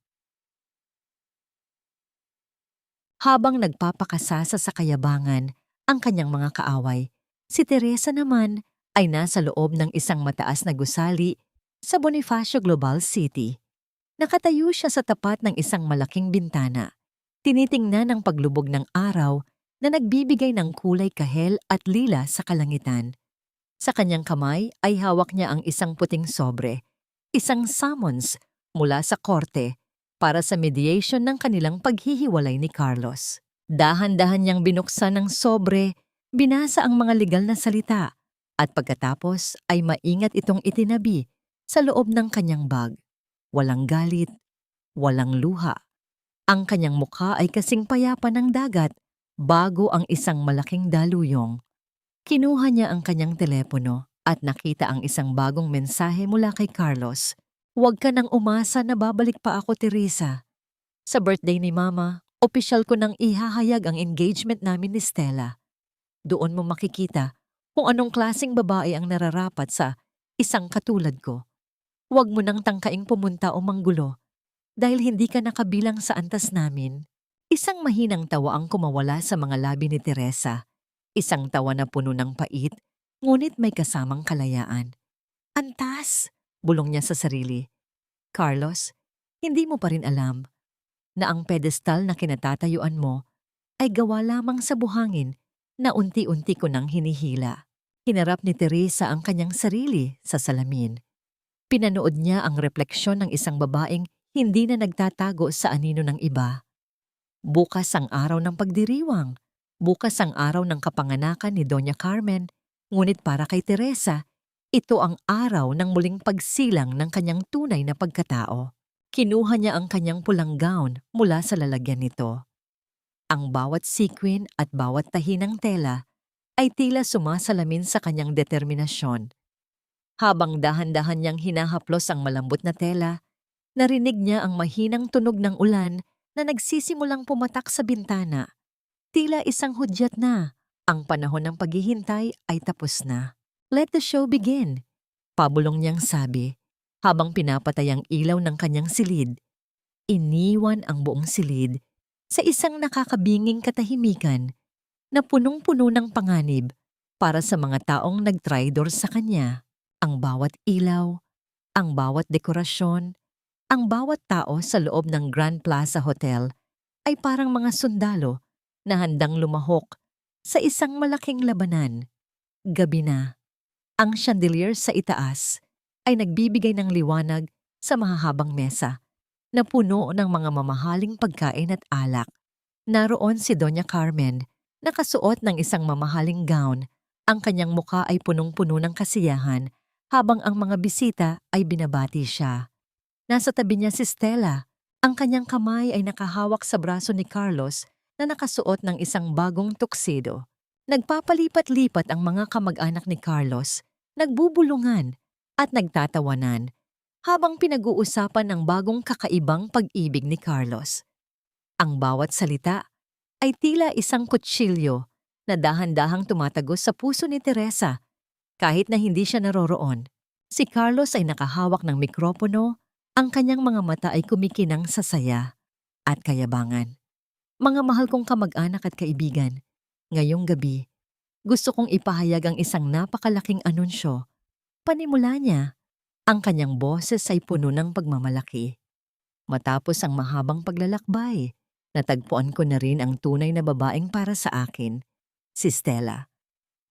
Habang nagpapakasasa sa kayabangan ang kanyang mga kaaway, si Teresa naman ay nasa loob ng isang mataas na gusali sa Bonifacio Global City. Nakatayo siya sa tapat ng isang malaking bintana. Tinitingnan ang paglubog ng araw na nagbibigay ng kulay kahel at lila sa kalangitan. Sa kanyang kamay ay hawak niya ang isang puting sobre, isang summons mula sa korte para sa mediation ng kanilang paghihiwalay ni Carlos. Dahan-dahan niyang binuksan ng sobre, binasa ang mga legal na salita at pagkatapos ay maingat itong itinabi sa loob ng kanyang bag. Walang galit, walang luha. Ang kanyang mukha ay kasing payapa ng dagat bago ang isang malaking daluyong. Kinuha niya ang kanyang telepono at nakita ang isang bagong mensahe mula kay Carlos. Huwag ka nang umasa na babalik pa ako, Teresa. Sa birthday ni Mama, opisyal ko nang ihahayag ang engagement namin ni Stella. Doon mo makikita kung anong klaseng babae ang nararapat sa isang katulad ko. Huwag mo nang tangkaing pumunta o manggulo dahil hindi ka nakabilang sa antas namin. Isang mahinang tawa ang kumawala sa mga labi ni Teresa. Isang tawa na puno ng pait, ngunit may kasamang kalayaan. Antas! Bulong niya sa sarili. Carlos, hindi mo pa rin alam na ang pedestal na kinatatayuan mo ay gawa lamang sa buhangin na unti-unti ko nang hinihila. Hinarap ni Teresa ang kanyang sarili sa salamin. Pinanood niya ang refleksyon ng isang babaeng hindi na nagtatago sa anino ng iba. Bukas ang araw ng pagdiriwang. Bukas ang araw ng kapanganakan ni Doña Carmen. Ngunit para kay Teresa, ito ang araw ng muling pagsilang ng kanyang tunay na pagkatao. Kinuha niya ang kanyang pulang gown mula sa lalagyan nito. Ang bawat sequin at bawat tahi ng tela ay tila sumasalamin sa kanyang determinasyon. Habang dahan-dahan niyang hinahaplos ang malambot na tela, narinig niya ang mahinang tunog ng ulan na nagsisimulang pumatak sa bintana. Tila isang hudyat na Ang panahon ng paghihintay ay tapos na. Let the show begin, pabulong niyang sabi habang pinapatay ang ilaw ng kanyang silid. Iniwan ang buong silid sa isang nakakabinging katahimikan na punong-puno ng panganib para sa mga taong nagtraidor sa kanya. Ang bawat ilaw, ang bawat dekorasyon, ang bawat tao sa loob ng Grand Plaza Hotel ay parang mga sundalo na handang lumahok sa isang malaking labanan. Gabi na. Ang chandelier sa itaas ay nagbibigay ng liwanag sa mahahabang mesa na puno ng mga mamahaling pagkain at alak. Naroon si Doña Carmen, nakasuot ng isang mamahaling gown. Ang kanyang muka ay punong-puno ng kasiyahan habang ang mga bisita ay binabati siya. Nasa tabi niya si Stella. Ang kanyang kamay ay nakahawak sa braso ni Carlos na nakasuot ng isang bagong tuxedo. Nagpapalipat-lipat ang mga kamag-anak ni Carlos, nagbubulungan at nagtatawanan habang pinag-uusapan ang bagong kakaibang pag-ibig ni Carlos. Ang bawat salita ay tila isang kutsilyo na dahan-dahang tumatagos sa puso ni Teresa kahit na hindi siya naroroon. Si Carlos ay nakahawak ng mikropono, ang kanyang mga mata ay kumikinang sa saya at kayabangan. Mga mahal kong kamag-anak at kaibigan, ngayong gabi, gusto kong ipahayag ang isang napakalaking anunsyo. Panimula niya, ang kanyang boses ay puno ng pagmamalaki. Matapos ang mahabang paglalakbay, natagpuan ko na rin ang tunay na babaeng para sa akin, si Stella.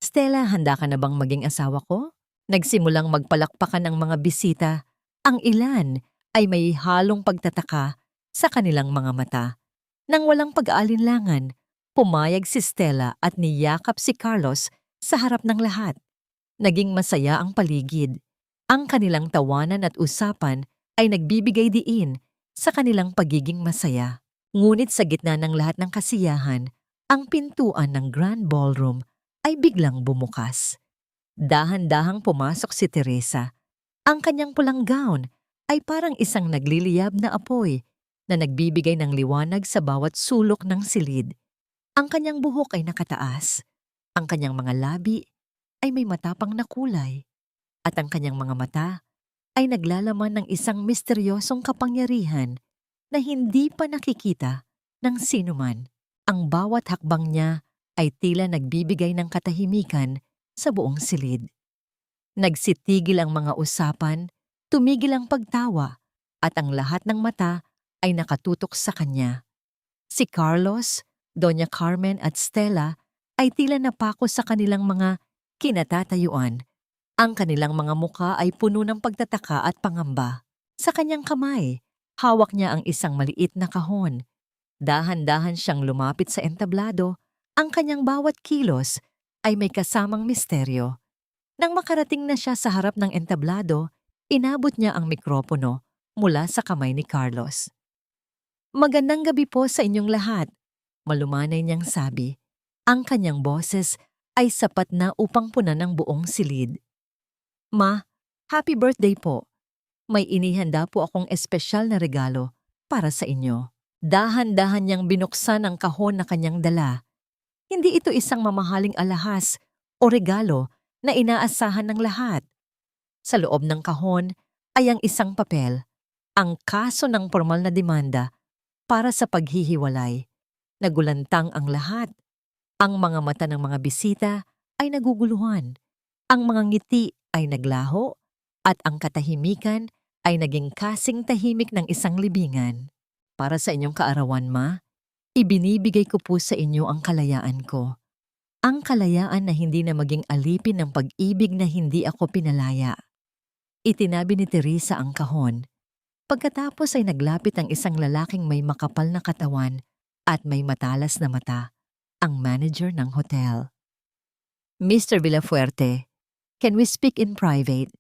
Stella, handa ka na bang maging asawa ko? Nagsimulang magpalakpakan ang mga bisita. Ang ilan ay may halong pagtataka sa kanilang mga mata. Nang walang pag-aalinlangan, pumayag si Stella at niyakap si Carlos sa harap ng lahat. Naging masaya ang paligid. Ang kanilang tawanan at usapan ay nagbibigay diin sa kanilang pagiging masaya. Ngunit sa gitna ng lahat ng kasiyahan, ang pintuan ng Grand Ballroom ay biglang bumukas. Dahan-dahang pumasok si Teresa. Ang kanyang pulang gown ay parang isang nagliliyab na apoy na nagbibigay ng liwanag sa bawat sulok ng silid. Ang kanyang buhok ay nakataas. Ang kanyang mga labi ay may matapang na kulay. At ang kanyang mga mata ay naglalaman ng isang misteryosong kapangyarihan na hindi pa nakikita ng sinuman. Ang bawat hakbang niya ay tila nagbibigay ng katahimikan sa buong silid. Nagsitigil ang mga usapan, tumigil ang pagtawa, at ang lahat ng mata ay nakatutok sa kanya. Si Carlos, Doña Carmen at Stella ay tila napako sa kanilang mga kinatatayuan. Ang kanilang mga muka ay puno ng pagtataka at pangamba. Sa kanyang kamay, hawak niya ang isang maliit na kahon. Dahan-dahan siyang lumapit sa entablado. Ang kanyang bawat kilos ay may kasamang misteryo. Nang makarating na siya sa harap ng entablado, inabot niya ang mikropono mula sa kamay ni Carlos. "Magandang gabi po sa inyong lahat," malumanay niyang sabi. Ang kanyang boses ay sapat na upang punan ng buong silid. "Ma, happy birthday po. May inihanda po akong espesyal na regalo para sa inyo." Dahan-dahan niyang binuksan ang kahon na kanyang dala. Hindi ito isang mamahaling alahas o regalo na inaasahan ng lahat. Sa loob ng kahon ay ang isang papel, ang kaso ng formal na demanda para sa paghihiwalay. Nagulantang ang lahat. Ang mga mata ng mga bisita ay naguguluhan. Ang mga ngiti ay naglaho at ang katahimikan ay naging kasing tahimik ng isang libingan. Para sa inyong kaarawan, Ma, ibinibigay ko po sa inyo ang kalayaan ko. Ang kalayaan na hindi na maging alipin ng pag-ibig na hindi ako pinalaya. Itinabi ni Teresa ang kahon. Pagkatapos ay naglapit ang isang lalaking may makapal na katawan at may matalas na mata, ang manager ng hotel. "Mr. Villafuerte, can we speak in private?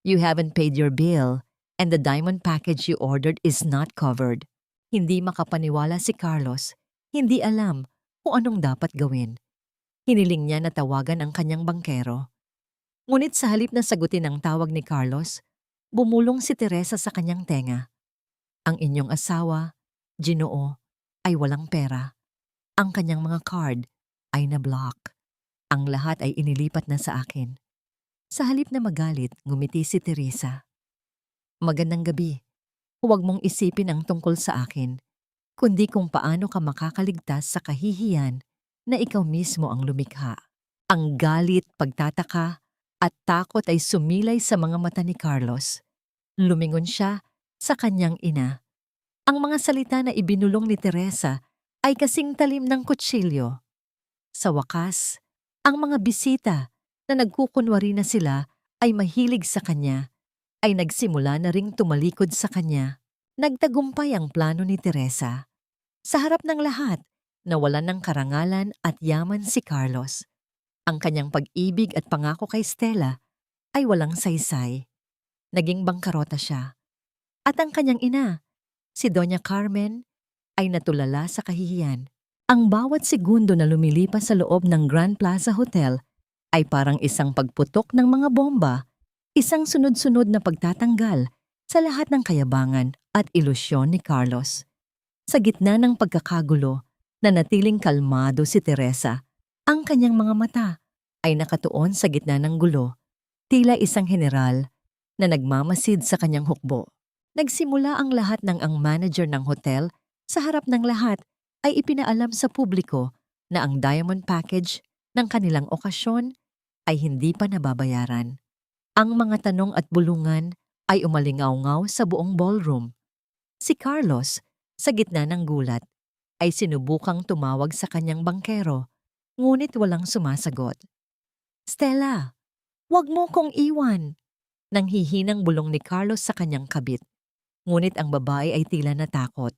You haven't paid your bill and the diamond package you ordered is not covered." Hindi makapaniwala si Carlos, hindi alam kung anong dapat gawin. Hiniling niya na tawagan ang kanyang bangkero. Ngunit sa halip na sagutin ang tawag ni Carlos, bumulong si Teresa sa kanyang tenga. "Ang inyong asawa, Ginoo, ay walang pera. Ang kanyang mga card ay na-block." Ang lahat ay inilipat na sa akin. Sa halip na magalit, ngumiti si Teresa. Magandang gabi. Huwag mong isipin ang tungkol sa akin, kundi kung paano ka makakaligtas sa kahihiyan na ikaw mismo ang lumikha. Ang galit, pagtataka, at takot ay sumilay sa mga mata ni Carlos. Lumingon siya sa kanyang ina. Ang mga salita na ibinulong ni Teresa ay kasing talim ng kutsilyo. Sa wakas, ang mga bisita na nagkukunwari na sila ay mahilig sa kanya, ay nagsimula na ring tumalikod sa kanya. Nagtagumpay ang plano ni Teresa. Sa harap ng lahat, nawalan ng karangalan at yaman si Carlos. Ang kanyang pag-ibig at pangako kay Stella ay walang saysay. Naging bangkarota siya. At ang kanyang ina, si Doña Carmen, ay natulala sa kahihiyan. Ang bawat segundo na lumilipas sa loob ng Grand Plaza Hotel ay parang isang pagputok ng mga bomba, isang sunod-sunod na pagtatanggal sa lahat ng kayabangan at ilusyon ni Carlos. Sa gitna ng pagkakagulo, nanatiling kalmado si Teresa. Ang kanyang mga mata ay nakatuon sa gitna ng gulo, tila isang general na nagmamasid sa kanyang hukbo. Nagsimula ang lahat ng ang manager ng hotel sa harap ng lahat ay ipinaalam sa publiko na ang diamond package ng kanilang okasyon ay hindi pa nababayaran. Ang mga tanong at bulungan ay umalingaw-ngaw sa buong ballroom. Si Carlos, sa gitna ng gulat, ay sinubukang tumawag sa kanyang bangkero, ngunit walang sumasagot. Stella, wag mo kong iwan! Nanghihinang bulong ni Carlos sa kanyang kabit. Ngunit ang babae ay tila natakot.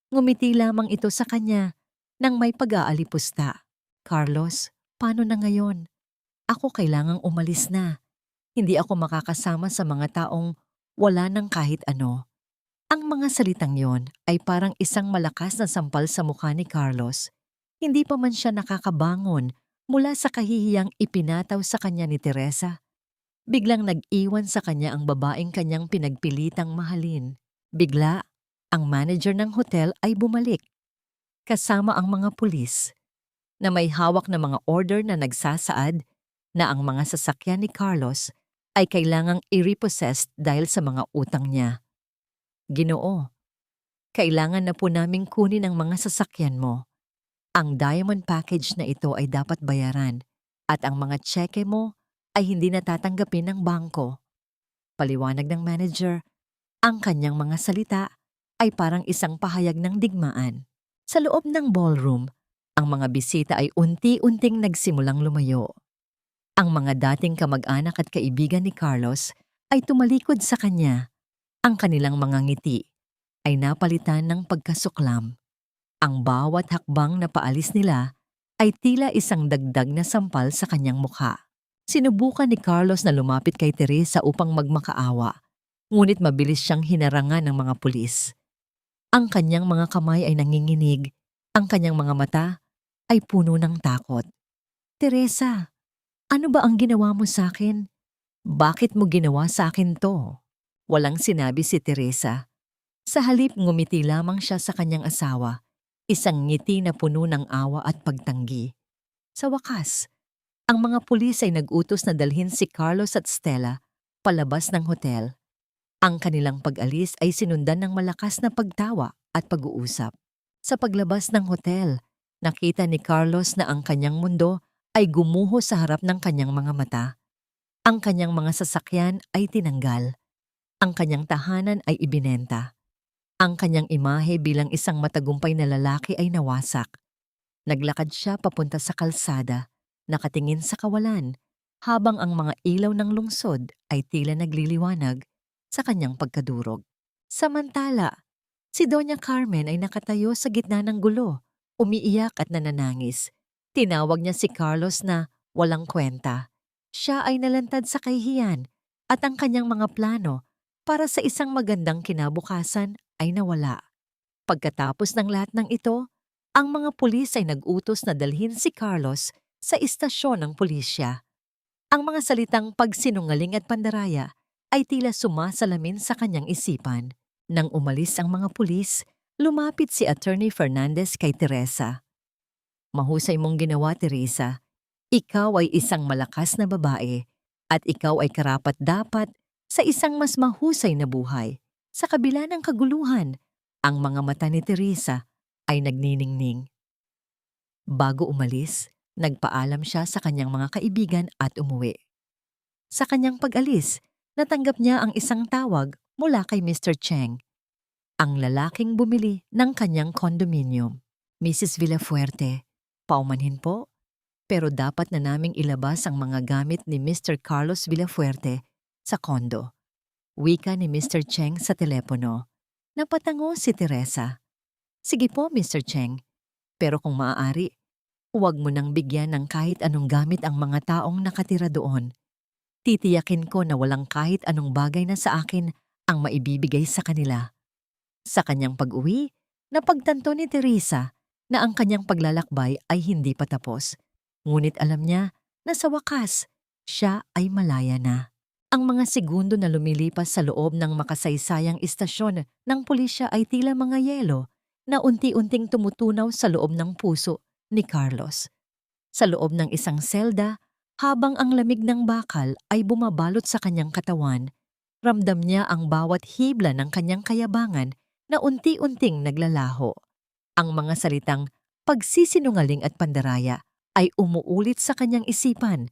Ngumiti lamang ito sa kanya nang may pag-aalipusta. Carlos, paano na ngayon? Ako kailangang umalis na. Hindi ako makakasama sa mga taong wala ng kahit ano. Ang mga salitang yon ay parang isang malakas na sampal sa mukha ni Carlos. Hindi pa man siya nakakabangon mula sa kahihiyang ipinataw sa kanya ni Teresa. Biglang nag-iwan sa kanya ang babaeng kanyang pinagpilitang mahalin. Bigla, ang manager ng hotel ay bumalik. Kasama ang mga pulis na may hawak na mga order na nagsasaad na ang mga sasakyan ni Carlos ay kailangang i-repossess dahil sa mga utang niya. Ginoo, kailangan na po naming kunin ang mga sasakyan mo. Ang diamond package na ito ay dapat bayaran at ang mga tseke mo ay hindi natatanggapin ng bangko. Paliwanag ng manager, ang kanyang mga salita ay parang isang pahayag ng digmaan. Sa loob ng ballroom, ang mga bisita ay unti-unting nagsimulang lumayo. Ang mga dating kamag-anak at kaibigan ni Carlos ay tumalikod sa kanya. Ang kanilang mga ngiti ay napalitan ng pagkasuklam. Ang bawat hakbang na paalis nila ay tila isang dagdag na sampal sa kanyang mukha. Sinubukan ni Carlos na lumapit kay Teresa upang magmakaawa, ngunit mabilis siyang hinarangan ng mga pulis. Ang kanyang mga kamay ay nanginginig, ang kanyang mga mata ay puno ng takot. Teresa, ano ba ang ginawa mo sa akin? Bakit mo ginawa sa akin to? Walang sinabi si Teresa. Sa halip ngumiti lamang siya sa kanyang asawa, isang ngiti na puno ng awa at pagtanggi. Sa wakas, ang mga pulis ay nag-utos na dalhin si Carlos at Stella palabas ng hotel. Ang kanilang pag-alis ay sinundan ng malakas na pagtawa at pag-uusap. Sa paglabas ng hotel, nakita ni Carlos na ang kanyang mundo ay gumuho sa harap ng kanyang mga mata. Ang kanyang mga sasakyan ay tinanggal. Ang kanyang tahanan ay ibinenta. Ang kanyang imahe bilang isang matagumpay na lalaki ay nawasak. Naglakad siya papunta sa kalsada, nakatingin sa kawalan, habang ang mga ilaw ng lungsod ay tila nagliliwanag sa kanyang pagkadurog. Samantala, si Doña Carmen ay nakatayo sa gitna ng gulo, umiiyak at nananangis. Tinawag niya si Carlos na walang kwenta. Siya ay nalantad sa kahihiyan at ang kanyang mga plano para sa isang magandang kinabukasan ay nawala. Pagkatapos ng lahat ng ito, ang mga pulis ay nag-utos na dalhin si Carlos sa istasyon ng pulisya. Ang mga salitang pagsinungaling at pandaraya ay tila sumasalamin sa kanyang isipan. Nang umalis ang mga pulis, lumapit si Attorney Fernandez kay Teresa. Mahusay mong ginawa, Teresa. Ikaw ay isang malakas na babae at ikaw ay karapat-dapat sa isang mas mahusay na buhay. Sa kabila ng kaguluhan, ang mga mata ni Teresa ay nagniningning. Bago umalis, nagpaalam siya sa kanyang mga kaibigan at umuwi. Sa kanyang pag-alis, natanggap niya ang isang tawag mula kay Mr. Cheng, ang lalaking bumili ng kanyang condominium. Mrs. Villafuerte, paumanhin po, pero dapat na naming ilabas ang mga gamit ni Mr. Carlos Villafuerte sa kondo. Wika ni Mr. Cheng sa telepono. Napatango si Teresa. Sige po, Mr. Cheng, pero kung maaari, huwag mo nang bigyan ng kahit anong gamit ang mga taong nakatira doon. Titiyakin ko na walang kahit anong bagay na sa akin ang maibibigay sa kanila. Sa kanyang pag-uwi, napagtanto ni Teresa na ang kanyang paglalakbay ay hindi pa tapos. Ngunit alam niya na sa wakas, siya ay malaya na. Ang mga segundo na lumilipas sa loob ng makasaysayang istasyon ng pulisya ay tila mga yelo na unti-unting tumutunaw sa loob ng puso ni Carlos. Sa loob ng isang selda, habang ang lamig ng bakal ay bumabalot sa kanyang katawan, ramdam niya ang bawat hibla ng kanyang kayabangan na unti-unting naglalaho. Ang mga salitang pagsisinungaling at pandaraya ay umuulit sa kanyang isipan,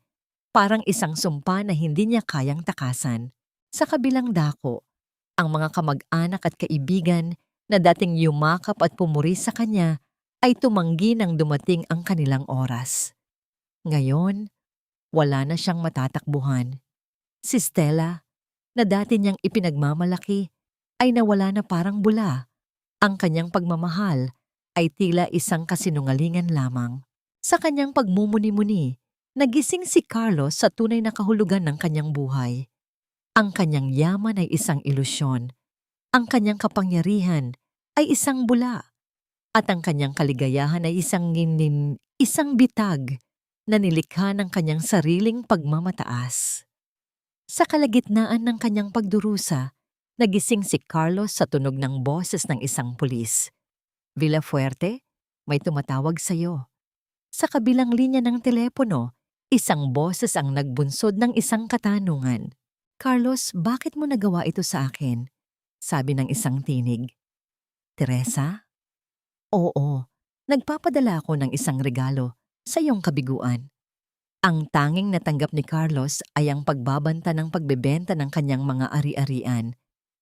parang isang sumpa na hindi niya kayang takasan. Sa kabilang dako, ang mga kamag-anak at kaibigan na dating yumakap at pumuri sa kanya ay tumanggi nang dumating ang kanilang oras. Ngayon, wala na siyang matatakbuhan. Si Stella, na dati niyang ipinagmamalaki, ay nawala na parang bula. Ang kanyang pagmamahal ay tila isang kasinungalingan lamang. Sa kanyang pagmumuni-muni, nagising si Carlos sa tunay na kahulugan ng kanyang buhay. Ang kanyang yaman ay isang ilusyon. Ang kanyang kapangyarihan ay isang bula. At ang kanyang kaligayahan ay isang bitag na nilikha ng kanyang sariling pagmamataas. Sa kalagitnaan ng kanyang pagdurusa, nagising si Carlos sa tunog ng boses ng isang pulis. Villafuerte, may tumatawag sa iyo. Sa kabilang linya ng telepono, isang boses ang nagbunsod ng isang katanungan. Carlos, bakit mo nagawa ito sa akin? Sabi ng isang tinig. Teresa? Oo, nagpapadala ako ng isang regalo sa iyong kabiguan. Ang tanging natanggap ni Carlos ay ang pagbabanta ng pagbebenta ng kanyang mga ari-arian.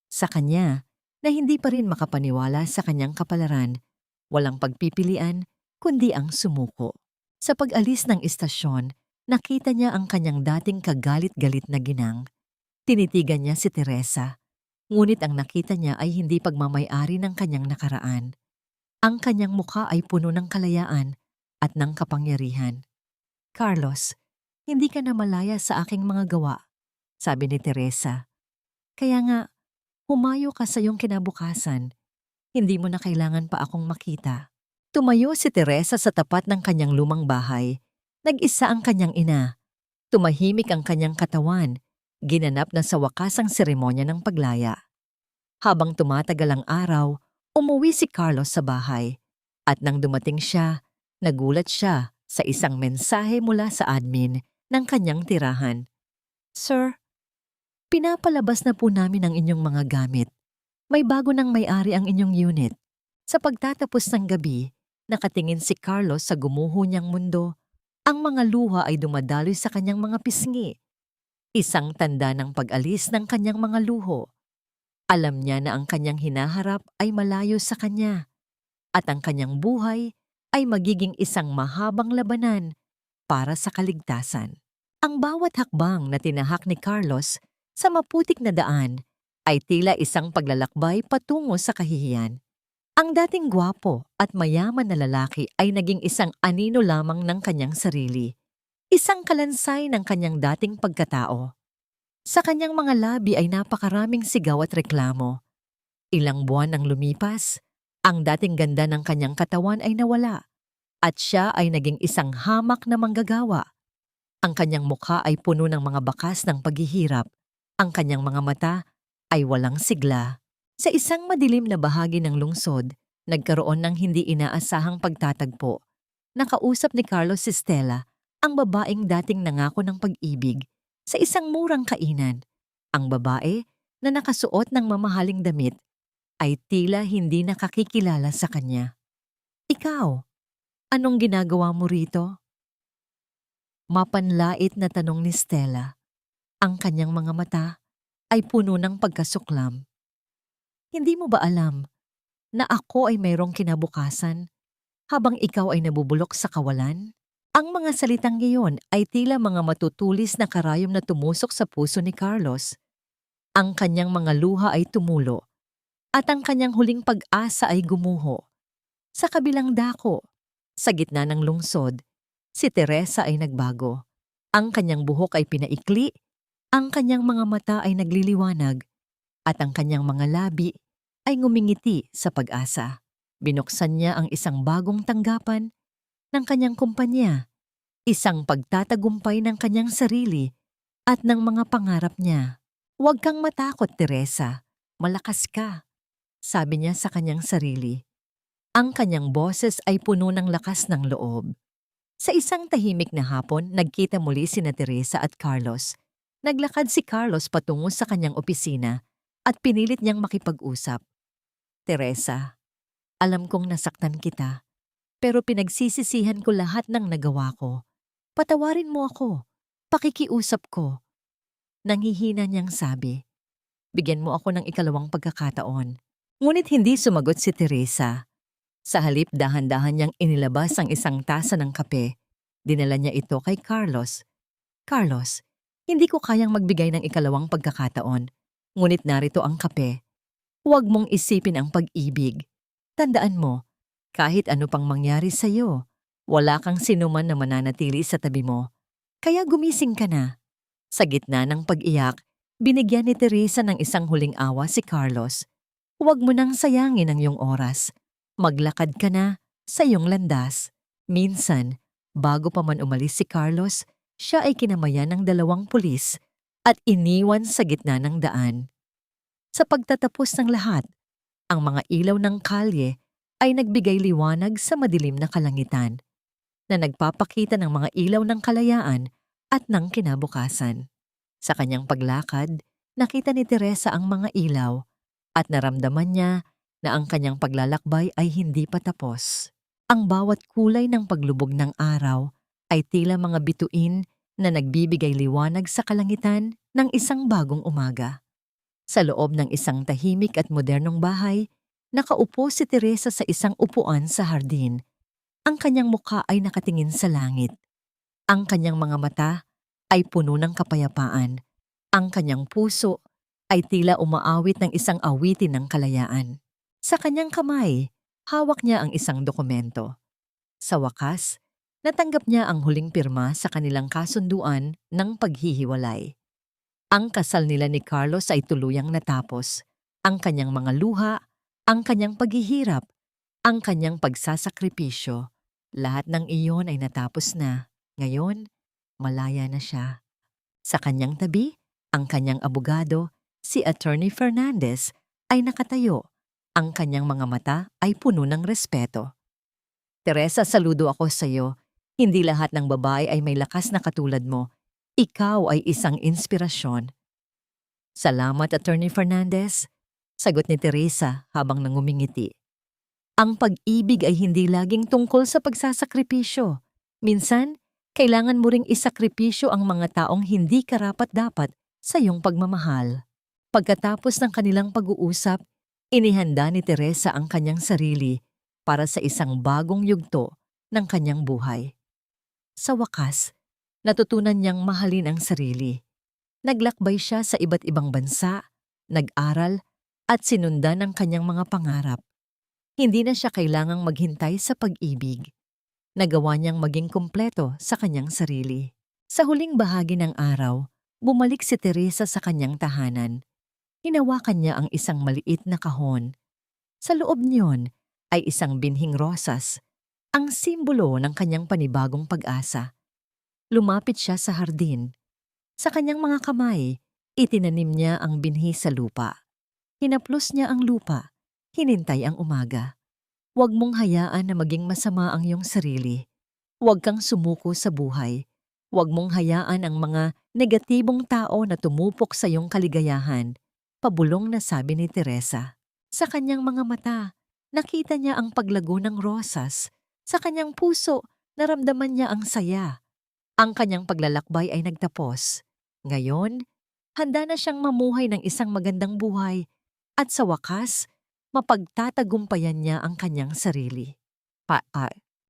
Sa kanya, na hindi pa rin makapaniwala sa kanyang kapalaran, walang pagpipilian kundi ang sumuko. Sa pag-alis ng istasyon, nakita niya ang kanyang dating kagalit-galit na ginang. Tinitigan niya si Teresa, ngunit ang nakita niya ay hindi pagmamay-ari ng kanyang nakaraan. Ang kanyang mukha ay puno ng kalayaan at ng kapangyarihan. Carlos, hindi ka na malaya sa aking mga gawa, sabi ni Teresa. Kaya nga, humayo ka sa iyong kinabukasan. Hindi mo na kailangan pa akong makita. Tumayo si Teresa sa tapat ng kanyang lumang bahay. Nag-isa ang kanyang ina. Tumahimik ang kanyang katawan. Ginanap na sa wakas ang seremonya ng paglaya. Habang tumatagal ang araw, umuwi si Carlos sa bahay. At nang dumating siya, nagulat siya sa isang mensahe mula sa admin ng kanyang tirahan. Sir, pinapalabas na po namin ang inyong mga gamit. May bago ng may-ari ang inyong unit. Sa pagtatapos ng gabi, nakatingin si Carlos sa gumuho niyang mundo. Ang mga luha ay dumadaloy sa kanyang mga pisngi. Isang tanda ng pag-alis ng kanyang mga luho. Alam niya na ang kanyang hinaharap ay malayo sa kanya. At ang kanyang buhay ay magiging isang mahabang labanan para sa kaligtasan. Ang bawat hakbang na tinahak ni Carlos sa maputik na daan ay tila isang paglalakbay patungo sa kahihiyan. Ang dating gwapo at mayaman na lalaki ay naging isang anino lamang ng kanyang sarili, isang kalansay ng kanyang dating pagkatao. Sa kanyang mga labi ay napakaraming sigaw at reklamo. Ilang buwan ang lumipas, ang dating ganda ng kanyang katawan ay nawala, at siya ay naging isang hamak na manggagawa. Ang kanyang mukha ay puno ng mga bakas ng paghihirap. Ang kanyang mga mata ay walang sigla. Sa isang madilim na bahagi ng lungsod, nagkaroon ng hindi inaasahang pagtatagpo. Nakausap ni Carlos si Stella, Ang babaeng dating nangako ng pag-ibig sa isang murang kainan. Ang babae na nakasuot ng mamahaling damit ay tila hindi nakakikilala sa kanya. Ikaw, anong ginagawa mo rito? Mapanlait na tanong ni Stella. Ang kanyang mga mata ay puno ng pagkasuklam. Hindi mo ba alam na ako ay mayroong kinabukasan habang ikaw ay nabubulok sa kawalan? Ang mga salitang iyon ay tila mga matutulis na karayom na tumusok sa puso ni Carlos. Ang kanyang mga luha ay tumulo at ang kanyang huling pag-asa ay gumuho. Sa kabilang dako, sa gitna ng lungsod, si Teresa ay nagbago. Ang kanyang buhok ay pinaikli, ang kanyang mga mata ay nagliliwanag, at ang kanyang mga labi ay ngumingiti sa pag-asa. Binuksan niya ang isang bagong tanggapan ng kanyang kumpanya, isang pagtatagumpay ng kanyang sarili at ng mga pangarap niya. Huwag kang matakot, Teresa. Malakas ka, sabi niya sa kanyang sarili. Ang kanyang boses ay puno ng lakas ng loob. Sa isang tahimik na hapon, nagkita muli sina Teresa at Carlos. Naglakad si Carlos patungo sa kanyang opisina at pinilit niyang makipag-usap. Teresa, alam kong nasaktan kita, pero pinagsisisihan ko lahat ng nagawa ko. Patawarin mo ako, pakikiusap ko. Nanghihina niyang sabi. Bigyan mo ako ng ikalawang pagkakataon. Ngunit hindi sumagot si Teresa. Sa halip, dahan-dahan niyang inilabas ang isang tasa ng kape. Dinala niya ito kay Carlos. Carlos, hindi ko kayang magbigay ng ikalawang pagkakataon. Ngunit narito ang kape. Huwag mong isipin ang pag-ibig. Tandaan mo, kahit ano pang mangyari sa iyo, wala kang sinuman na mananatili sa tabi mo. Kaya gumising ka na. Sa gitna ng pag-iyak, binigyan ni Teresa ng isang huling awa si Carlos. Huwag mo nang sayangin ang iyong oras. Maglakad ka na sa iyong landas. Minsan, bago pa man umalis si Carlos, siya ay kinamayan ng 2 pulis at iniwan sa gitna ng daan. Sa pagtatapos ng lahat, ang mga ilaw ng kalye ay nagbigay liwanag sa madilim na kalangitan na nagpapakita ng mga ilaw ng kalayaan at ng kinabukasan. Sa kanyang paglakad, nakita ni Teresa ang mga ilaw at naramdaman niya na ang kanyang paglalakbay ay hindi pa tapos. Ang bawat kulay ng paglubog ng araw ay tila mga bituin na nagbibigay liwanag sa kalangitan ng isang bagong umaga. Sa loob ng isang tahimik at modernong bahay, nakaupo si Teresa sa isang upuan sa hardin. Ang kanyang mukha ay nakatingin sa langit. Ang kanyang mga mata ay puno ng kapayapaan. Ang kanyang puso ay tila umaawit ng isang awitin ng kalayaan. Sa kanyang kamay, hawak niya ang isang dokumento. Sa wakas, natanggap niya ang huling pirma sa kanilang kasunduan ng paghihiwalay. Ang kasal nila ni Carlos ay tuluyang natapos. Ang kanyang mga luha, ang kanyang paghihirap, ang kanyang pagsasakripisyo, lahat ng iyon ay natapos na. Ngayon, malaya na siya. Sa kanyang tabi, ang kanyang abogado, si Attorney Fernandez, ay nakatayo. Ang kanyang mga mata ay puno ng respeto. Teresa, saludo ako sa iyo. Hindi lahat ng babae ay may lakas na katulad mo. Ikaw ay isang inspirasyon. Salamat, Attorney Fernandez, sagot ni Teresa habang nangumingiti. Ang pag-ibig ay hindi laging tungkol sa pagsasakripisyo. Minsan, kailangan mo ring isakripisyo ang mga taong hindi karapat-dapat sa iyong pagmamahal. Pagkatapos ng kanilang pag-uusap, inihanda ni Teresa ang kanyang sarili para sa isang bagong yugto ng kanyang buhay. Sa wakas, natutunan niyang mahalin ang sarili. Naglakbay siya sa iba't ibang bansa, nag-aral, at sinundan ang kanyang mga pangarap. Hindi na siya kailangang maghintay sa pag-ibig. Nagawa niyang maging kumpleto sa kanyang sarili. Sa huling bahagi ng araw, bumalik si Teresa sa kanyang tahanan. Hinawakan niya ang isang maliit na kahon. Sa loob niyon ay isang binhing rosas, ang simbolo ng kanyang panibagong pag-asa. Lumapit siya sa hardin. Sa kanyang mga kamay, itinanim niya ang binhi sa lupa. Hinaplos niya ang lupa, hinintay ang umaga. Huwag mong hayaan na maging masama ang iyong sarili. Huwag kang sumuko sa buhay. Huwag mong hayaan ang mga negatibong tao na tumupok sa iyong kaligayahan, pabulong na sabi ni Teresa. Sa kanyang mga mata, nakita niya ang paglago ng rosas. Sa kanyang puso, naramdaman niya ang saya. Ang kanyang paglalakbay ay nagtapos. Ngayon, handa na siyang mamuhay ng isang magandang buhay at sa wakas, mapagtatagumpayan niya ang kanyang sarili.